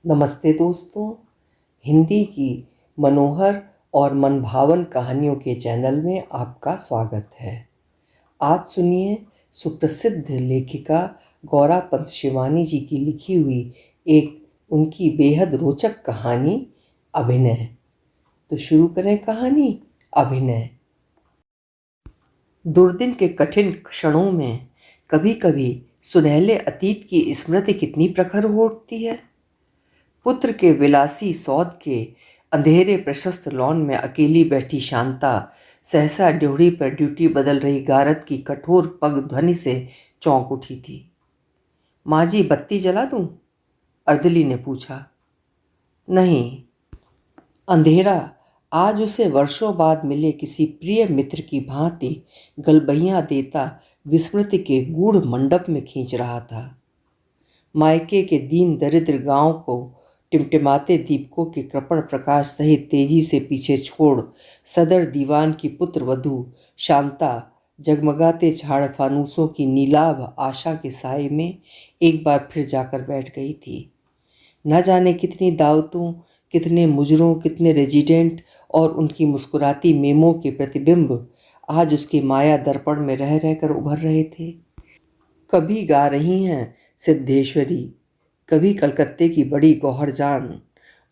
नमस्ते दोस्तों। हिंदी की मनोहर और मनभावन कहानियों के चैनल में आपका स्वागत है। आज सुनिए सुप्रसिद्ध लेखिका गौरापंत शिवानी जी की लिखी हुई एक उनकी बेहद रोचक कहानी अभिनय। तो शुरू करें कहानी अभिनय। दुर्दिन के कठिन क्षणों में कभी कभी सुनहले अतीत की स्मृति कितनी प्रखर हो उठती है। पुत्र के विलासी सौध के अंधेरे प्रशस्त लॉन में अकेली बैठी शांता सहसा ड्योढ़ी पर ड्यूटी बदल रही गारद की कठोर पग ध्वनि से चौंक उठी थी। माँ जी, बत्ती जला दूं? अर्दली ने पूछा। नहीं। अंधेरा आज उसे वर्षों बाद मिले किसी प्रिय मित्र की भांति गलबहियां देता विस्मृति के गूढ़ मंडप में खींच रहा था। मायके के दीन दरिद्र गांव को टिमटिमाते दीपकों के कृपण प्रकाश सहित तेजी से पीछे छोड़ सदर दीवान की पुत्र वधू शांता जगमगाते झाड़ फानूसों की नीलाभ आशा के साए में एक बार फिर जाकर बैठ गई थी। न जाने कितनी दावतों, कितने मुजरों, कितने रेजिडेंट और उनकी मुस्कुराती मेमों के प्रतिबिंब आज उसकी माया दर्पण में रह रहकर उभर रहे थे। कभी गा रही हैं सिद्धेश्वरी, कभी कलकत्ते की बड़ी गौहरजान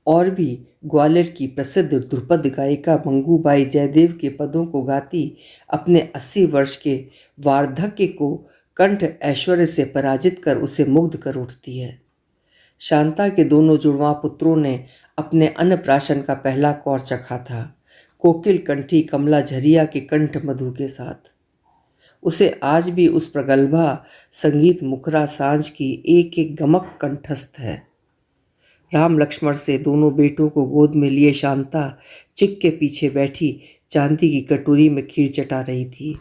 और भी ग्वालियर की प्रसिद्ध ध्रुपद गायिका मंगूबाई जयदेव के पदों को गाती अपने 80 वर्ष के वार्धक्य को कंठ ऐश्वर्य से पराजित कर उसे मुग्ध कर उठती है। शांता के दोनों जुड़वां पुत्रों ने अपने अन्नप्राशन का पहला कौर चखा था, कोकिल कंठी कमला झरिया के कंठ मधु के साथ। उसे आज भी उस प्रगल्भा संगीत मुखरा सांझ की एक एक गमक कंठस्थ है। राम लक्ष्मण से दोनों बेटों को गोद में लिए शांता चिक के पीछे बैठी चांदी की कटोरी में खीर चटा रही थी।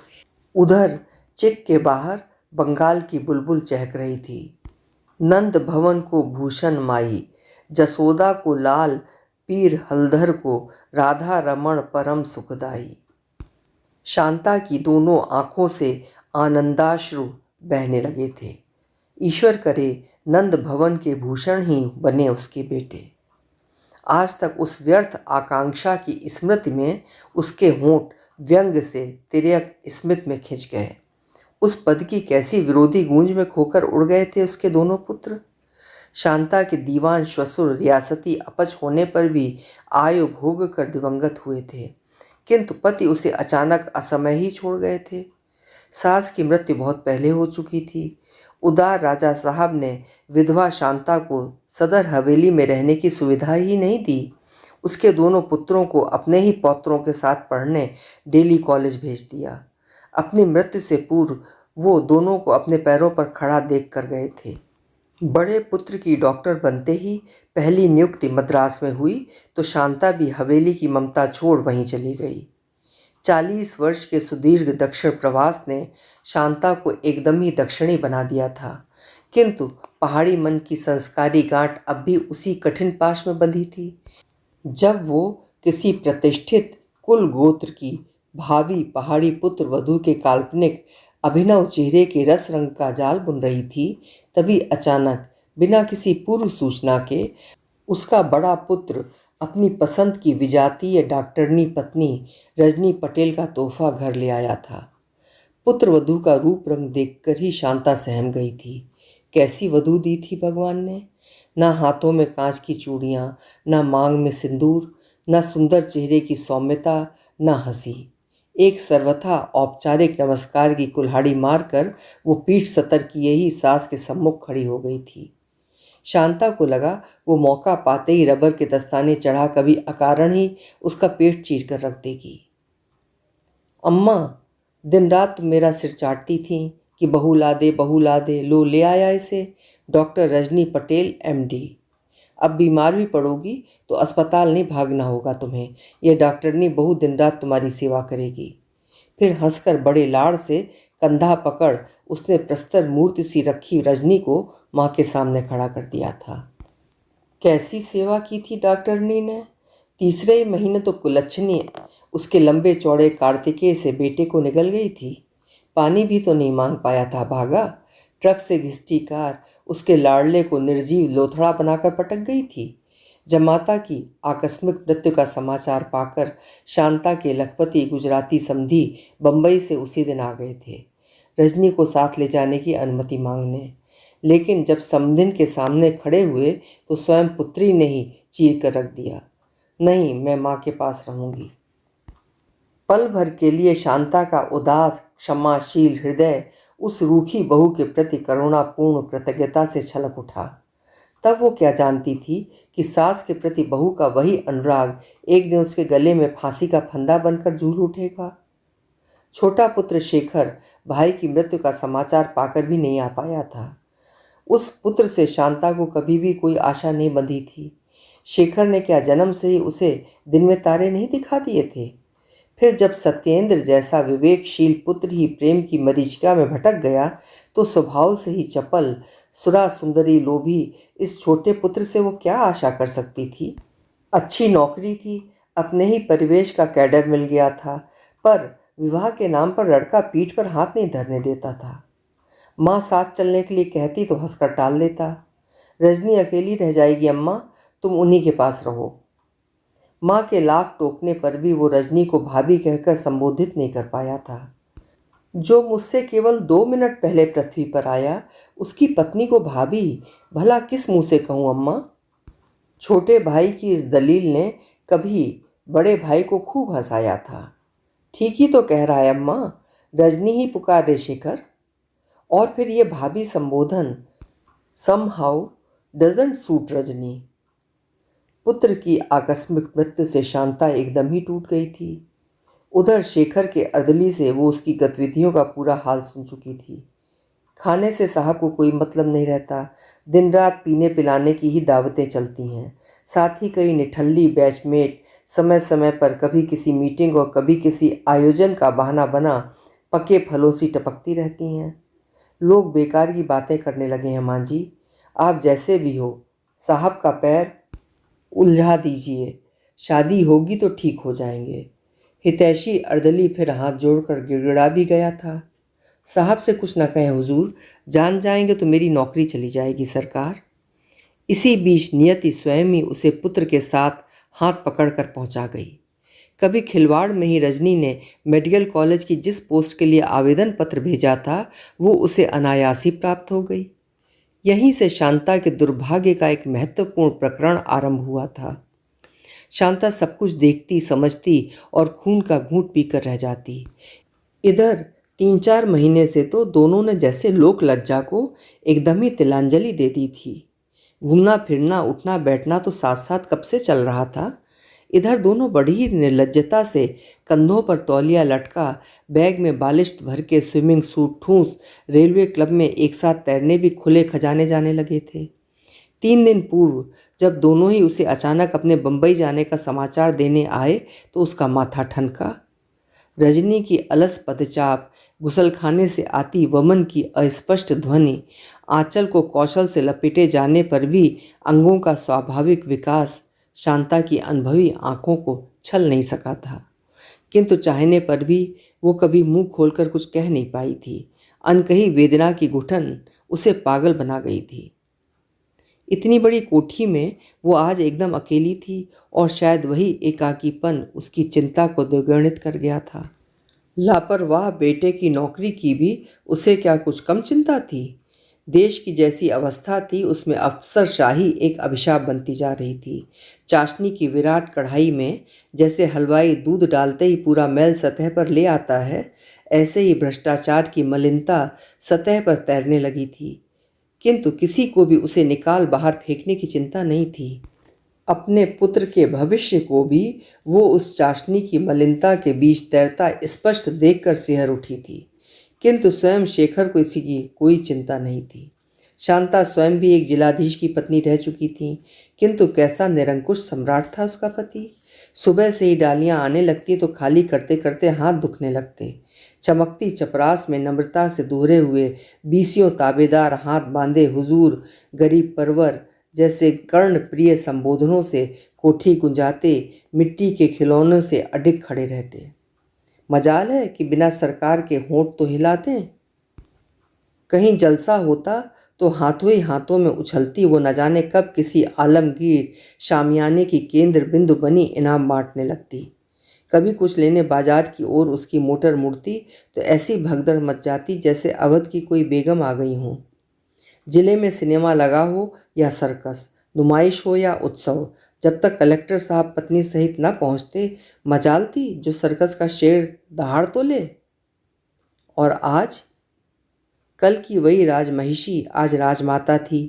उधर चिक के बाहर बंगाल की बुलबुल चहक रही थी। नंद भवन को भूषण माई, जसोदा को लाल, पीर हलधर को राधा रमण परम सुखदाई। शांता की दोनों आंखों से आनंदाश्रु बहने लगे थे। ईश्वर करे नंद भवन के भूषण ही बने उसके बेटे। आज तक उस व्यर्थ आकांक्षा की स्मृति में उसके होंठ व्यंग से तिर्यक स्मित में खिंच गए। उस पद की कैसी विरोधी गूंज में खोकर उड़ गए थे उसके दोनों पुत्र। शांता के दीवान श्वशुर रियासती अपच होने पर भी आयु भोग कर दिवंगत हुए थे, किंतु पति उसे अचानक असमय ही छोड़ गए थे। सास की मृत्यु बहुत पहले हो चुकी थी। उदार राजा साहब ने विधवा शांता को सदर हवेली में रहने की सुविधा ही नहीं दी। उसके दोनों पुत्रों को अपने ही पौत्रों के साथ पढ़ने डेली कॉलेज भेज दिया। अपनी मृत्यु से पूर्व वो दोनों को अपने पैरों पर खड़ा देख कर गए थे। बड़े पुत्र की डॉक्टर बनते ही पहली नियुक्ति मद्रास में हुई तो शांता भी हवेली की ममता छोड़ वहीं चली गई। 40 वर्ष के सुदीर्घ दक्षिण प्रवास ने शांता को एकदम ही दक्षिणी बना दिया था, किंतु पहाड़ी मन की संस्कारी गांठ अब भी उसी कठिन पाश में बंधी थी। जब वो किसी प्रतिष्ठित कुल गोत्र की भावी पहाड़ी पुत्र वधू के काल्पनिक अभिनव चेहरे के रस रंग का जाल बुन रही थी, तभी अचानक बिना किसी पूर्व सूचना के उसका बड़ा पुत्र अपनी पसंद की विजातीय डॉक्टरनी पत्नी रजनी पटेल का तोहफा घर ले आया था। पुत्र वधू का रूप रंग देखकर ही शांता सहम गई थी। कैसी वधू दी थी भगवान ने। ना हाथों में कांच की चूड़ियाँ, ना मांग में सिंदूर, ना सुंदर चेहरे की सौम्यता, ना हंसी। एक सर्वथा औपचारिक नमस्कार की कुल्हाड़ी मारकर वो पीठ सतर किए ही सास के सम्मुख खड़ी हो गई थी। शांता को लगा वो मौका पाते ही रबर के दस्ताने चढ़ा कभी अकारण ही उसका पेट चीर कर रख देगी। अम्मा, दिन रात तुम मेरा सिर चाटती थी कि बहू ला दे, बहू ला दे, लो ले आया इसे। Doctor Rajni Patel MD। अब बीमार भी पड़ोगी तो अस्पताल नहीं भागना होगा तुम्हें। यह डॉक्टरनी बहू दिन रात तुम्हारी सेवा करेगी। फिर हंसकर बड़े लाड़ से कंधा पकड़ उसने प्रस्तर मूर्ति सी रखी रजनी को माँ के सामने खड़ा कर दिया था। कैसी सेवा की थी डॉक्टरनी ने। तीसरे ही महीने तो कुलच्छनी उसके लंबे चौड़े कार्तिकेय से बेटे को निगल गई थी। पानी भी तो नहीं मांग पाया था भागा। ट्रक से घिसटी कार उसके लाडले को निर्जीव लोथड़ा बनाकर पटक गई थी। जमाता की आकस्मिक मृत्यु का समाचार पाकर शांता के लखपति गुजराती समधी बंबई से उसी दिन आ गए थे, रजनी को साथ ले जाने की अनुमति मांगने। लेकिन जब समधिन के सामने खड़े हुए तो स्वयं पुत्री ने ही चीर कर रख दिया, नहीं, मैं माँ के पास रहूंगी। पल भर के लिए शांता का उदास क्षमाशील हृदय उस रूखी बहू के प्रति करुणापूर्ण कृतज्ञता से छलक उठा। तब वो क्या जानती थी कि सास के प्रति बहू का वही अनुराग एक दिन उसके गले में फांसी का फंदा बनकर झूल उठेगा। छोटा पुत्र शेखर भाई की मृत्यु का समाचार पाकर भी नहीं आ पाया था। उस पुत्र से शांता को कभी भी कोई आशा नहीं बंधी थी। शेखर ने क्या जन्म से ही उसे दिन में तारे नहीं दिखा दिए थे? फिर जब सत्येंद्र जैसा विवेकशील पुत्र ही प्रेम की मरीचिका में भटक गया तो स्वभाव से ही चपल सुरा सुंदरी लोभी इस छोटे पुत्र से वो क्या आशा कर सकती थी? अच्छी नौकरी थी, अपने ही परिवेश का कैडर मिल गया था, पर विवाह के नाम पर लड़का पीठ पर हाथ नहीं धरने देता था। माँ साथ चलने के लिए कहती तो हंसकर टाल देता, रजनी अकेली रह जाएगी अम्मा, तुम उन्हीं के पास रहो। माँ के लाख टोकने पर भी वो रजनी को भाभी कहकर संबोधित नहीं कर पाया था। जो मुझसे केवल 2 मिनट पहले पृथ्वी पर आया उसकी पत्नी को भाभी, भला किस मुंह से कहूँ अम्मा? छोटे भाई की इस दलील ने कभी बड़े भाई को खूब हंसाया था। ठीक ही तो कह रहा है अम्मा, रजनी ही पुकार रे शेखर। और फिर ये भाभी संबोधन समहाउ डजंट सूट रजनी। पुत्र की आकस्मिक मृत्यु से शांता एकदम ही टूट गई थी। उधर शेखर के अर्दली से वो उसकी गतिविधियों का पूरा हाल सुन चुकी थी। खाने से साहब को कोई मतलब नहीं रहता, दिन रात पीने पिलाने की ही दावतें चलती हैं। साथ ही कई निठल्ली बैचमेट समय समय पर कभी किसी मीटिंग और कभी किसी आयोजन का बहाना बना पके फलों सी टपकती रहती हैं। लोग बेकार की बातें करने लगे हैं माँ जी, आप जैसे भी हो साहब का पैर उलझा दीजिए, शादी होगी तो ठीक हो जाएंगे। हितैषी अर्दली फिर हाथ जोड़कर गिड़गिड़ा भी गया था, साहब से कुछ न कहें हुजूर, जान जाएंगे तो मेरी नौकरी चली जाएगी सरकार। इसी बीच नियति स्वयं ही उसे पुत्र के साथ हाथ पकड़कर पहुंचा गई। कभी खिलवाड़ में ही रजनी ने मेडिकल कॉलेज की जिस पोस्ट के लिए आवेदन पत्र भेजा था वो उसे अनायास ही प्राप्त हो गई। यहीं से शांता के दुर्भाग्य का एक महत्वपूर्ण प्रकरण आरंभ हुआ था। शांता सब कुछ देखती समझती और खून का घूंट पीकर रह जाती। इधर 3-4 महीने से तो दोनों ने जैसे लोक लज्जा को एकदम ही तिलांजलि दे दी थी। घूमना फिरना उठना बैठना तो साथ साथ कब से चल रहा था। इधर दोनों बड़ी ही निर्लज्जता से कंधों पर तौलिया लटका बैग में बालिश्त भर के स्विमिंग सूट ठूंस रेलवे क्लब में एक साथ तैरने भी खुले खजाने जाने लगे थे। 3 दिन पूर्व जब दोनों ही उसे अचानक अपने बंबई जाने का समाचार देने आए तो उसका माथा ठनका। रजनी की अलस पदचाप, गुसलखाने से आती वमन की अस्पष्ट ध्वनि, आंचल को कौशल से लपेटे जाने पर भी अंगों का स्वाभाविक विकास शांता की अनुभवी आंखों को छल नहीं सका था। किंतु चाहने पर भी वो कभी मुंह खोलकर कुछ कह नहीं पाई थी। अनकही वेदना की घुटन उसे पागल बना गई थी। इतनी बड़ी कोठी में वो आज एकदम अकेली थी और शायद वही एकाकीपन उसकी चिंता को दोगुणित कर गया था। लापरवाह बेटे की नौकरी की भी उसे क्या कुछ कम चिंता थी? देश की जैसी अवस्था थी उसमें अफसरशाही एक अभिशाप बनती जा रही थी। चाशनी की विराट कढ़ाई में जैसे हलवाई दूध डालते ही पूरा मैल सतह पर ले आता है, ऐसे ही भ्रष्टाचार की मलिनता सतह पर तैरने लगी थी। किंतु किसी को भी उसे निकाल बाहर फेंकने की चिंता नहीं थी। अपने पुत्र के भविष्य को भी वो उस चाशनी की मलिनता के बीच तैरता स्पष्ट देखकर सिहर उठी थी। किंतु स्वयं शेखर को इसी की कोई चिंता नहीं थी। शांता स्वयं भी एक जिलाधीश की पत्नी रह चुकी थी, किंतु कैसा निरंकुश सम्राट था उसका पति। सुबह से ही डालियां आने लगती तो खाली करते करते हाथ दुखने लगते। चमकती चपरास में नम्रता से दोहरे हुए 20 ताबेदार हाथ बांधे हुजूर, गरीब परवर जैसे कर्ण प्रिय संबोधनों से कोठी गुंजाते मिट्टी के खिलौनों से अडिग खड़े रहते। मजाल है कि बिना सरकार के होंठ तो हिलाते। कहीं जलसा होता तो हाथों ही हाथों में उछलती वो न जाने कब किसी आलमगीर शामियाने की केंद्र बिंदु बनी इनाम बांटने लगती। कभी कुछ लेने बाजार की ओर उसकी मोटर मुड़ती तो ऐसी भगदड़ मच जाती जैसे अवध की कोई बेगम आ गई हो। जिले में सिनेमा लगा हो या सर्कस, नुमाइश हो या उत्सव, जब तक कलेक्टर साहब पत्नी सहित न पहुंचते, मजाल थी जो सर्कस का शेर दहाड़ तो ले। और आज कल की वही राजमहिषी आज राजमाता थी,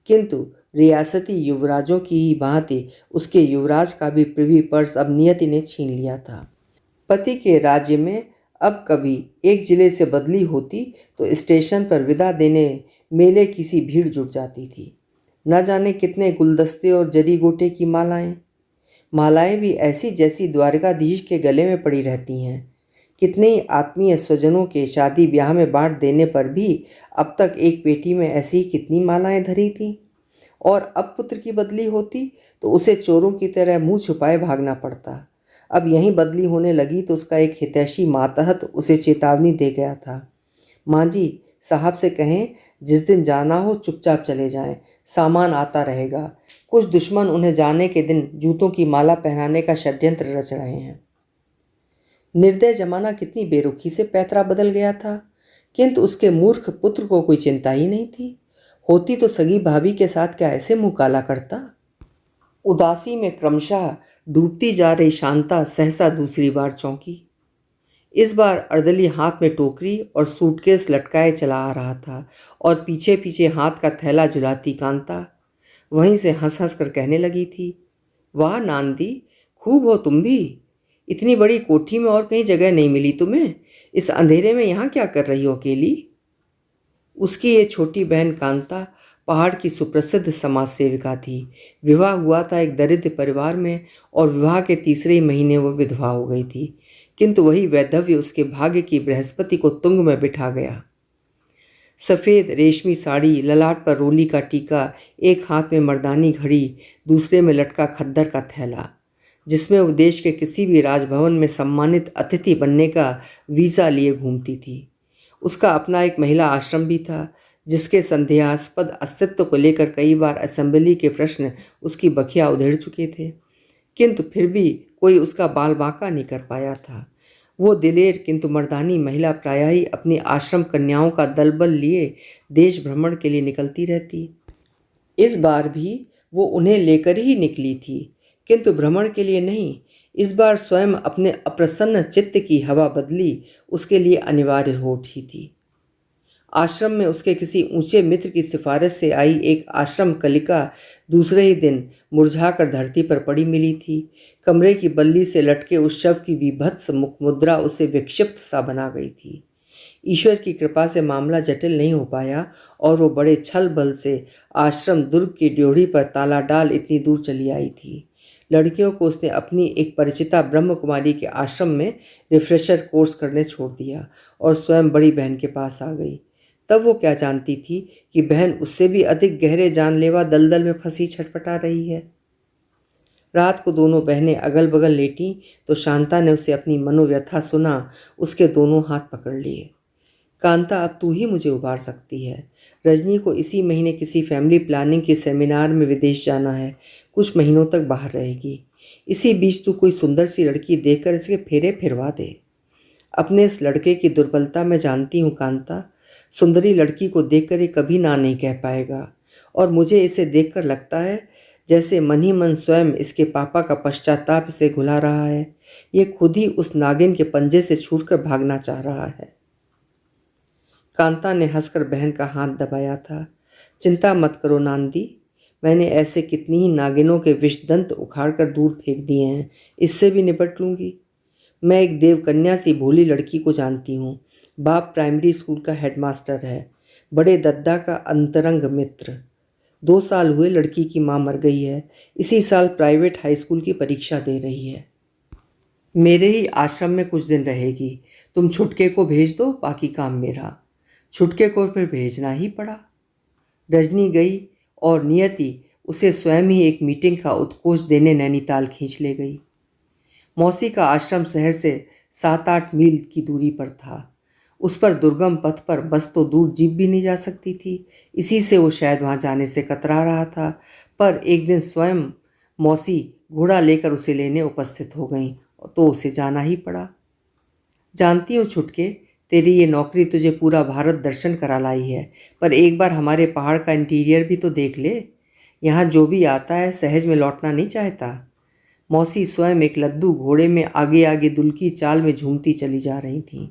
किंतु रियासती युवराजों की ही भांति उसके युवराज का भी प्रिवी पर्स अब नियति ने छीन लिया था। पति के राज्य में अब कभी एक जिले से बदली होती तो स्टेशन पर विदा देने मेले किसी भीड़ जुट जाती थी। न जाने कितने गुलदस्ते और जरी गोटे की मालाएं मालाएं भी ऐसी जैसी द्वारकाधीश के गले में पड़ी रहती हैं। कितने ही आत्मीय स्वजनों के शादी ब्याह में बांट देने पर भी अब तक एक पेटी में ऐसी कितनी मालाएं धरी थीं। और अब पुत्र की बदली होती तो उसे चोरों की तरह मुंह छुपाए भागना पड़ता। अब यहीं बदली होने लगी तो उसका एक हितैषी मातहत उसे चेतावनी दे गया था। माँ जी, साहब से कहें जिस दिन जाना हो चुपचाप चले जाएं, सामान आता रहेगा। कुछ दुश्मन उन्हें जाने के दिन जूतों की माला पहनाने का षड्यंत्र रच रहे हैं। निर्दय जमाना कितनी बेरुखी से पैतरा बदल गया था, किंतु उसके मूर्ख पुत्र को कोई चिंता ही नहीं थी। होती तो सगी भाभी के साथ क्या ऐसे मुंह काला करता। उदासी में क्रमशः डूबती जा रही शांता सहसा दूसरी बार चौंकी। इस बार अर्दली हाथ में टोकरी और सूटकेस लटकाए चला आ रहा था और पीछे पीछे हाथ का थैला झुलाती कांता वहीं से हंस हंस कर कहने लगी थी, वाह नांदी, खूब हो तुम भी। इतनी बड़ी कोठी में और कहीं जगह नहीं मिली तुम्हें। इस अंधेरे में यहाँ क्या कर रही हो अकेली। उसकी ये छोटी बहन कांता पहाड़ की सुप्रसिद्ध समाज सेविका थी। विवाह हुआ था एक दरिद्र परिवार में और विवाह के तीसरे ही महीने वो विधवा हो गई थी, किंतु वही वैधव्य उसके भाग्य की बृहस्पति को तुंग में बिठा गया। सफ़ेद रेशमी साड़ी, ललाट पर रोली का टीका, एक हाथ में मर्दानी घड़ी, दूसरे में लटका खद्दर का थैला, जिसमें वो देश के किसी भी राजभवन में सम्मानित अतिथि बनने का वीज़ा लिए घूमती थी। उसका अपना एक महिला आश्रम भी था, जिसके संदेहास्पद अस्तित्व को लेकर कई बार असेंबली के प्रश्न उसकी बखिया उधेड़ चुके थे, किंतु फिर भी कोई उसका बाल बांका नहीं कर पाया था। वो दिलेर किंतु मर्दानी महिला प्रायः ही अपनी आश्रम कन्याओं का दलबल लिए देश भ्रमण के लिए निकलती रहती। इस बार भी वो उन्हें लेकर ही निकली थी, किंतु भ्रमण के लिए नहीं। इस बार स्वयं अपने अप्रसन्न चित्त की हवा बदली उसके लिए अनिवार्य हो उठी थी। आश्रम में उसके किसी ऊंचे मित्र की सिफारिश से आई एक आश्रम कलिका दूसरे ही दिन मुरझाकर धरती पर पड़ी मिली थी। कमरे की बल्ली से लटके उस शव की विभत्स मुखमुद्रा उसे विक्षिप्त सा बना गई थी। ईश्वर की कृपा से मामला जटिल नहीं हो पाया और वो बड़े छल बल से आश्रम दुर्ग की ड्योढ़ी पर ताला डाल इतनी दूर चली आई थी। लड़कियों को उसने अपनी एक परिचिता ब्रह्म कुमारी के आश्रम में रिफ्रेशर कोर्स करने छोड़ दिया और स्वयं बड़ी बहन के पास आ गई। तब वो क्या जानती थी कि बहन उससे भी अधिक गहरे जानलेवा दलदल में फंसी छटपटा रही है। रात को दोनों बहनें अगल बगल लेटीं तो शांता ने उसे अपनी मनोव्यथा सुना, उसके दोनों हाथ पकड़ लिए। कांता, अब तू ही मुझे उबार सकती है। रजनी को इसी महीने किसी फैमिली प्लानिंग के सेमिनार में विदेश जाना है, कुछ महीनों तक बाहर रहेगी। इसी बीच तू कोई सुंदर सी लड़की देखकर इसके फेरे फिरवा दे। अपने इस लड़के की दुर्बलता मैं जानती हूँ कांता। सुंदरी लड़की को देखकर ये कभी ना नहीं कह पाएगा और मुझे इसे देखकर लगता है जैसे मन ही मन स्वयं इसके पापा का पश्चाताप इसे घुला रहा है। ये खुद ही उस नागिन के पंजे से छूटकर भागना चाह रहा है। कांता ने हंसकर बहन का हाथ दबाया था। चिंता मत करो नांदी, मैंने ऐसे कितनी ही नागिनों के विषदंत उखाड़कर दूर फेंक दिए हैं, इससे भी निपट लूँगी। मैं एक देवकन्या सी भोली लड़की को जानती हूँ। बाप प्राइमरी स्कूल का हेडमास्टर है, बड़े दद्दा का अंतरंग मित्र। 2 साल हुए लड़की की माँ मर गई है, इसी साल प्राइवेट हाई स्कूल की परीक्षा दे रही है। मेरे ही आश्रम में कुछ दिन रहेगी। तुम छुटके को भेज दो, बाकी काम मेरा। छुटके को फिर भेजना ही पड़ा। रजनी गई और नियति उसे स्वयं ही एक मीटिंग का उत्कोच देने नैनीताल खींच ले गई। मौसी का आश्रम शहर से 7-8 मील की दूरी पर था। उस पर दुर्गम पथ पर बस तो दूर जीप भी नहीं जा सकती थी। इसी से वो शायद वहाँ जाने से कतरा रहा था। पर एक दिन स्वयं मौसी घोड़ा लेकर उसे लेने उपस्थित हो गईं तो उसे जाना ही पड़ा। जानती हूँ छुटके, तेरी ये नौकरी तुझे पूरा भारत दर्शन करा लाई है, पर एक बार हमारे पहाड़ का इंटीरियर भी तो देख ले। यहाँ जो भी आता है सहज में लौटना नहीं चाहता। मौसी स्वयं एक लद्दू घोड़े में आगे आगे दुल्की चाल में झूमती चली जा रही थीं।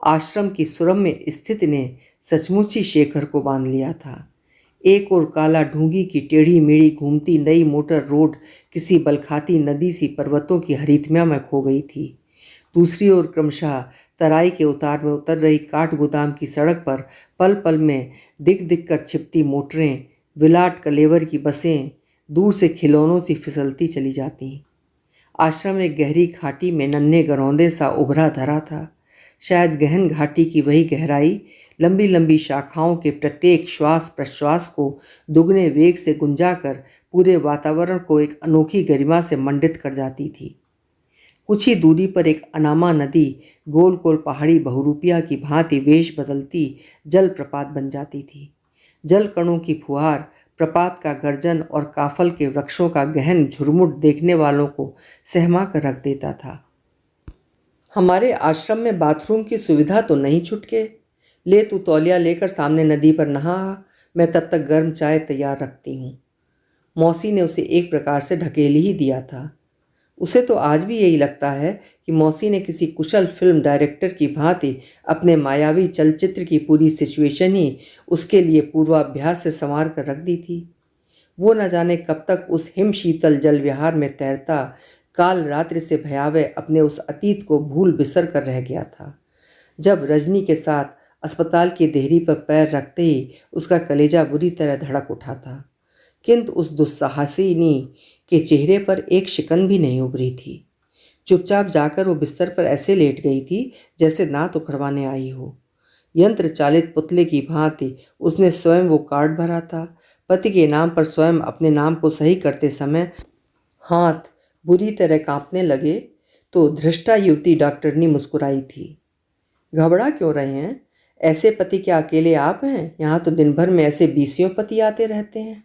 आश्रम की सुरम में स्थित ने सचमुच ही शेखर को बांध लिया था। एक और काला ढूंगी की टेढ़ी मेढ़ी घूमती नई मोटर रोड किसी बलखाती नदी सी पर्वतों की हरितम्या में खो गई थी। दूसरी ओर क्रमशः तराई के उतार में उतर रही काठ गोदाम की सड़क पर पल पल में दिख दिख कर छिपती मोटरें, विलाट कलेवर की बसें दूर से खिलौनों सी फिसलती चली जाती। आश्रम एक गहरी घाटी में नन्हे गरौंदे सा उभरा धरा था। शायद गहन घाटी की वही गहराई लंबी लंबी शाखाओं के प्रत्येक श्वास प्रश्वास को दुगने वेग से गुंजाकर पूरे वातावरण को एक अनोखी गरिमा से मंडित कर जाती थी। कुछ ही दूरी पर एक अनामा नदी गोल गोल पहाड़ी बहुरूपिया की भांति वेश बदलती जल प्रपात बन जाती थी। जल कणों की फुहार, प्रपात का गर्जन और काफल के वृक्षों का गहन झुरमुट देखने वालों को सहमा कर रख देता था। हमारे आश्रम में बाथरूम की सुविधा तो नहीं छुटके। ले तू तौलिया लेकर सामने नदी पर नहा, मैं तब तक गर्म चाय तैयार रखती हूँ। मौसी ने उसे एक प्रकार से ढकेल ही दिया था। उसे तो आज भी यही लगता है कि मौसी ने किसी कुशल फिल्म डायरेक्टर की भांति अपने मायावी चलचित्र की पूरी सिचुएशन ही उसके लिए पूर्वाभ्यास से संवार कर रख दी थी। वो न जाने कब तक उस हिम शीतल जल विहार में तैरता काल रात्रि से भयावह अपने उस अतीत को भूल बिसर कर रह गया था। जब रजनी के साथ अस्पताल की देहरी पर पैर रखते ही उसका कलेजा बुरी तरह धड़क उठा था, किंतु उस दुस्साहसिनी के चेहरे पर एक शिकन भी नहीं उभरी थी। चुपचाप जाकर वो बिस्तर पर ऐसे लेट गई थी जैसे दांत उखड़वाने आई हो। यंत्र चालित पुतले की भांति उसने स्वयं वो कार्ड भरा था। पति के नाम पर स्वयं अपने नाम को सही करते समय हाथ बुरी तरह कांपने लगे तो धृष्टा युवती डॉक्टरनी मुस्कुराई थी। घबरा क्यों रहे हैं? ऐसे पति क्या अकेले आप हैं? यहाँ तो दिन भर में ऐसे बीसियों पति आते रहते हैं।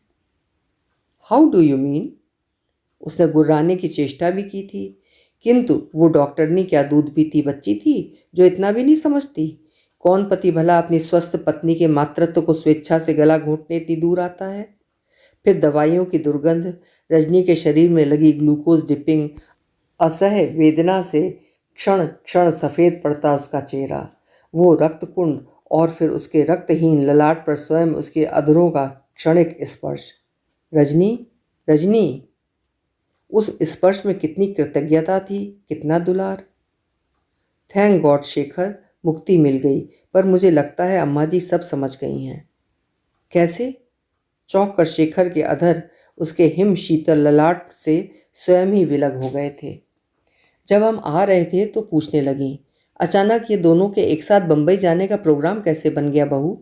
How do you mean? उसने गुर्राने की चेष्टा भी की थी, किंतु वो डॉक्टरनी क्या दूध पीती बच्ची थी जो इतना भी नहीं समझती? कौन पति भला अपनी स्वस्थ पत्नी के मातृत्व को स्वेच्छा से गला घोंटने इतनी दूर आता है? फिर दवाइयों की दुर्गंध, रजनी के शरीर में लगी ग्लूकोज डिपिंग, असह्य वेदना से क्षण क्षण सफ़ेद पड़ता उसका चेहरा, वो रक्तकुंड और फिर उसके रक्तहीन ललाट पर स्वयं उसके अधरों का क्षणिक स्पर्श। रजनी, रजनी! उस स्पर्श में कितनी कृतज्ञता थी, कितना दुलार। थैंक गॉड शेखर, मुक्ति मिल गई। पर मुझे लगता है अम्मा जी सब समझ गई हैं। कैसे? चौंक कर शेखर के अधर उसके हिम शीतल ललाट से स्वयं ही विलग हो गए थे। जब हम आ रहे थे तो पूछने लगीं, अचानक ये दोनों के एक साथ बंबई जाने का प्रोग्राम कैसे बन गया बहू?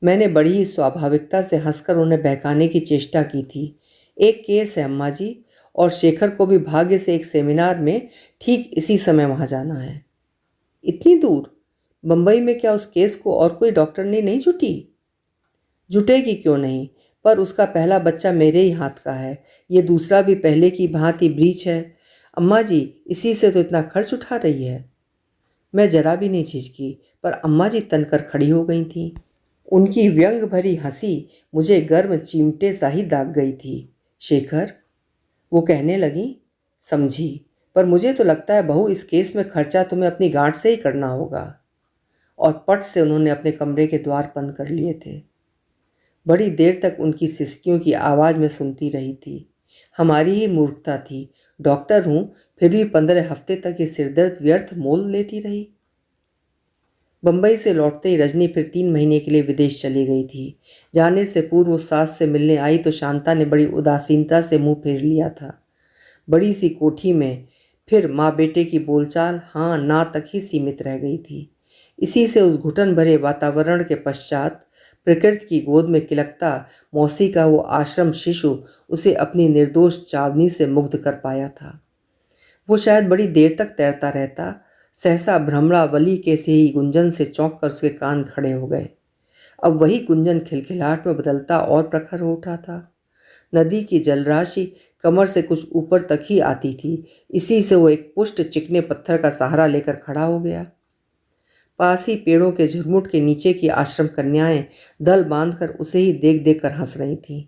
मैंने बड़ी ही स्वाभाविकता से हंसकर उन्हें बहकाने की चेष्टा की थी। एक केस है अम्मा जी, और शेखर को भी भाग्य से एक सेमिनार में ठीक इसी समय वहाँ जाना है। इतनी दूर? बंबई में क्या उस केस को और कोई डॉक्टरनी नहीं जुटी? जुटेगी क्यों नहीं, पर उसका पहला बच्चा मेरे ही हाथ का है। ये दूसरा भी पहले की भांति ब्रीच है। अम्मा जी इसी से तो इतना खर्च उठा रही है। मैं जरा भी नहीं झिझकी, पर अम्मा जी तनकर खड़ी हो गई थीं। उनकी व्यंग भरी हंसी मुझे गर्म चिमटे सा ही दाग गई थी। शेखर, वो कहने लगी, समझी, पर मुझे तो लगता है बहू इस केस में खर्चा तुम्हें अपनी गांठ से ही करना होगा। और पट से उन्होंने अपने कमरे के द्वार बंद कर लिए थे। बड़ी देर तक उनकी सिसकियों की आवाज़ में सुनती रही थी। हमारी ही मूर्खता थी। डॉक्टर हूँ, फिर भी 15 हफ्ते तक ये सिरदर्द व्यर्थ मोल लेती रही। बंबई से लौटते ही रजनी फिर 3 महीने के लिए विदेश चली गई थी। जाने से पूर्व वो सास से मिलने आई तो शांता ने बड़ी उदासीनता से मुंह फेर लिया था। बड़ी सी कोठी में फिर माँ बेटे की बोलचाल हाँ ना तक ही सीमित रह गई थी। इसी से उस घुटन भरे वातावरण के पश्चात प्रकृति की गोद में किलकता मौसी का वो आश्रम शिशु उसे अपनी निर्दोष चावनी से मुग्ध कर पाया था। वो शायद बड़ी देर तक तैरता रहता, सहसा भ्रमरावली के से ही गुंजन से चौंक कर उसके कान खड़े हो गए। अब वही गुंजन खिलखिलाहट में बदलता और प्रखर हो उठा था। नदी की जलराशि कमर से कुछ ऊपर तक ही आती थी। इसी से वो एक पुष्ट चिकने पत्थर का सहारा लेकर खड़ा हो गया। पास ही पेड़ों के झुरमुट के नीचे की आश्रम कन्याएं दल बांधकर उसे ही देख देख कर हंस रही थीं।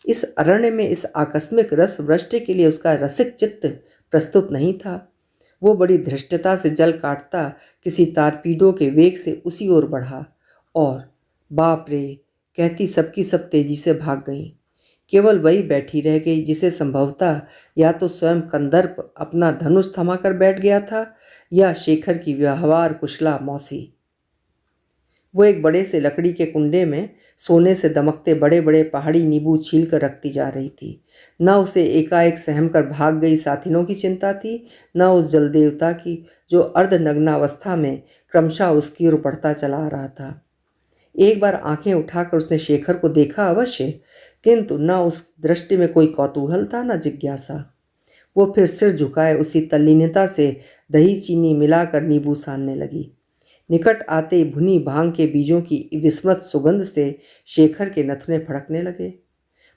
इस अरण्य में इस आकस्मिक रस वृष्टि के लिए उसका रसिक चित्त प्रस्तुत नहीं था। वो बड़ी धृष्टता से जल काटता किसी तारपीडों के वेग से उसी ओर बढ़ा और बाप रे कहती सबकी सब तेजी से भाग गईं। केवल वही बैठी रह गई जिसे संभवतः या तो स्वयं कंदर्प अपना धनुष थमाकर बैठ गया था या शेखर की व्यवहार कुशला मौसी। वो एक बड़े से लकड़ी के कुंडे में सोने से दमकते बड़े बड़े पहाड़ी नींबू छील कर रखती जा रही थी। न उसे एकाएक सहम कर भाग गई साथिनों की चिंता थी, न उस जल देवता की जो अर्धनग्नावस्था में क्रमशः उसकी ओर बढ़ता चला आ रहा था। एक बार आंखें उठाकर उसने शेखर को देखा अवश्य, किंतु न उस दृष्टि में कोई कौतूहल था न जिज्ञासा। वो फिर सिर झुकाए उसी तल्लीनता से दही चीनी मिलाकर नींबू सानने लगी। निकट आते ही भुनी भांग के बीजों की विस्मृत सुगंध से शेखर के नथुने फड़कने लगे।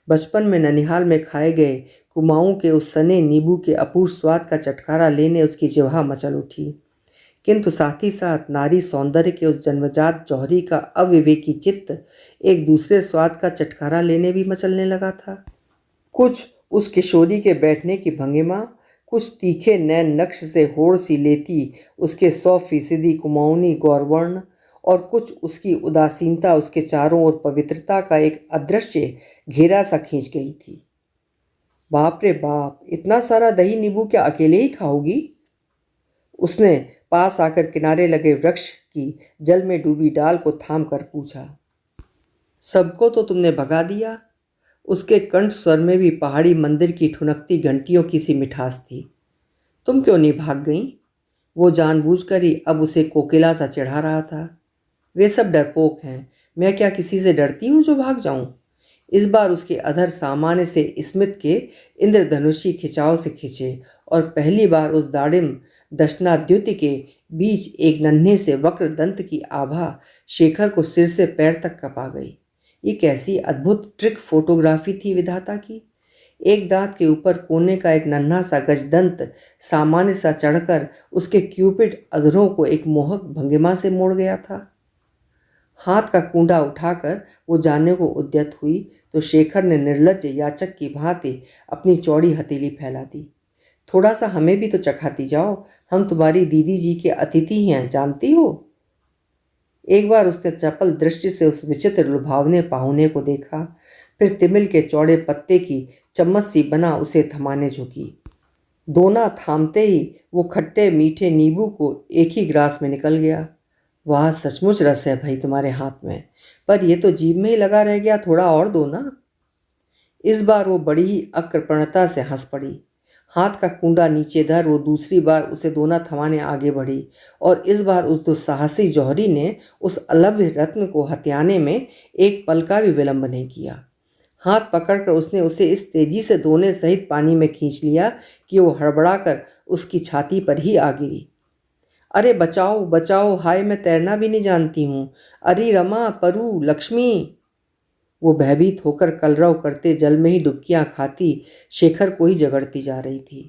बचपन में ननिहाल में खाए गए कुमाऊं के उस सने नींबू के अपूर्व स्वाद का चटकारा लेने उसकी जिह्वा मचल उठी, किंतु साथ ही साथ नारी सौंदर्य के उस जन्मजात जौहरी का अविवेकी चित्त एक दूसरे स्वाद का चटकारा लेने भी मचलने लगा था। कुछ उस किशोरी के बैठने की भंगिमा, कुछ तीखे नैन नक्श से होड़ सी लेती उसके 100% कुमाऊनी गौरवर्ण, और कुछ उसकी उदासीनता उसके चारों ओर पवित्रता का एक अदृश्य घेरा सा खींच गई थी। बाप रे बाप, इतना सारा दही नींबू क्या अकेले ही खाओगी? उसने पास आकर किनारे लगे वृक्ष की जल में डूबी डाल को थाम कर पूछा। सबको तो तुमने भगा दिया। उसके कंठ स्वर में भी पहाड़ी मंदिर की ठुनकती घंटियों की सी मिठास थी। तुम क्यों नहीं भाग गईं? वो जानबूझकर ही अब उसे कोकिला सा चढ़ा रहा था। वे सब डरपोक हैं, मैं क्या किसी से डरती हूँ जो भाग जाऊं? इस बार उसके अधर सामान्य से स्मित के इंद्रधनुषी खिंचाव से खिंचे और पहली बार उस दाड़िम दशनाद्युति के बीच एक नन्हे से वक्र दंत की आभा शेखर को सिर से पैर तक कपा गई। ये कैसी अद्भुत ट्रिक फोटोग्राफी थी विधाता की। एक दांत के ऊपर कोने का एक नन्हा सा गजदंत सामान्य सा चढ़कर उसके क्यूपिड अधरों को एक मोहक भंगिमा से मोड़ गया था। हाथ का कूंडा उठाकर वो जानने को उद्यत हुई तो शेखर ने निर्लज्ज याचक की भांति अपनी चौड़ी हथेली फैला दी। थोड़ा सा हमें भी तो चखाती जाओ, हम तुम्हारी दीदी जी के अतिथि हैं, जानती हो। एक बार उसने चपल दृष्टि से उस विचित्र लुभावने पाहुने को देखा, फिर तिमिल के चौड़े पत्ते की चम्मच सी बना उसे थमाने झुकी। दोना थामते ही वो खट्टे मीठे नींबू को एक ही ग्रास में निकल गया। वाह, सचमुच रस है भाई तुम्हारे हाथ में, पर ये तो जीभ में ही लगा रह गया, थोड़ा और दो ना। इस बार वो बड़ी ही अकृपणता से हंस पड़ी। हाथ का कुंडा नीचे धर वो दूसरी बार उसे दोना थमाने आगे बढ़ी और इस बार उस दुस्साहसी जौहरी ने उस अलभ्य रत्न को हथियाने में एक पल का भी विलंब नहीं किया। हाथ पकड़कर उसने उसे इस तेजी से दोने सहित पानी में खींच लिया कि वो हड़बड़ाकर उसकी छाती पर ही आ गिरी। अरे बचाओ बचाओ, हाय मैं तैरना भी नहीं जानती हूँ, अरे रमा परू लक्ष्मी। वो भयभीत होकर कलरव करते जल में ही डुबकियां खाती शेखर को ही जगड़ती जा रही थी।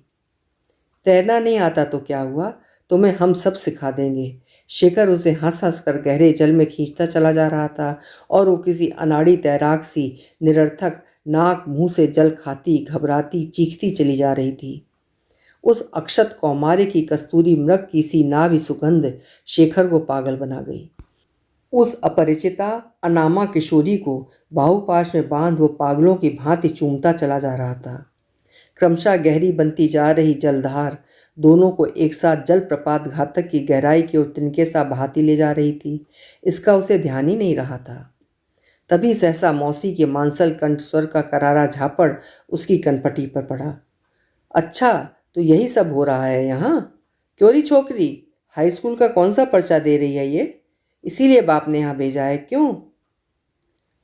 तैरना नहीं आता तो क्या हुआ, तुम्हें हम सब सिखा देंगे। शेखर उसे हंस हंस कर गहरे जल में खींचता चला जा रहा था और वो किसी अनाड़ी तैराक सी निरर्थक नाक मुंह से जल खाती घबराती चीखती चली जा रही थी। उस अक्षत कौमार्य की कस्तूरी मृग की सी नाभि सुगंध शेखर को पागल बना गई। उस अपरिचिता अनामा किशोरी को बाहुपाश में बांध वो पागलों की भांति चूमता चला जा रहा था। क्रमशः गहरी बनती जा रही जलधार दोनों को एक साथ जल प्रपात घातक की गहराई की ओर तिनके सा बहाती ले जा रही थी। इसका उसे ध्यान ही नहीं रहा था। तभी सहसा मौसी के मांसल कंठ स्वर का करारा झापड़ उसकी कनपटी पर पड़ा। अच्छा, तो यही सब हो रहा है यहाँ? क्योरी छोकरी, हाई स्कूल का कौन सा पर्चा दे रही है ये? इसीलिए बाप ने यहाँ भेजा है क्यों?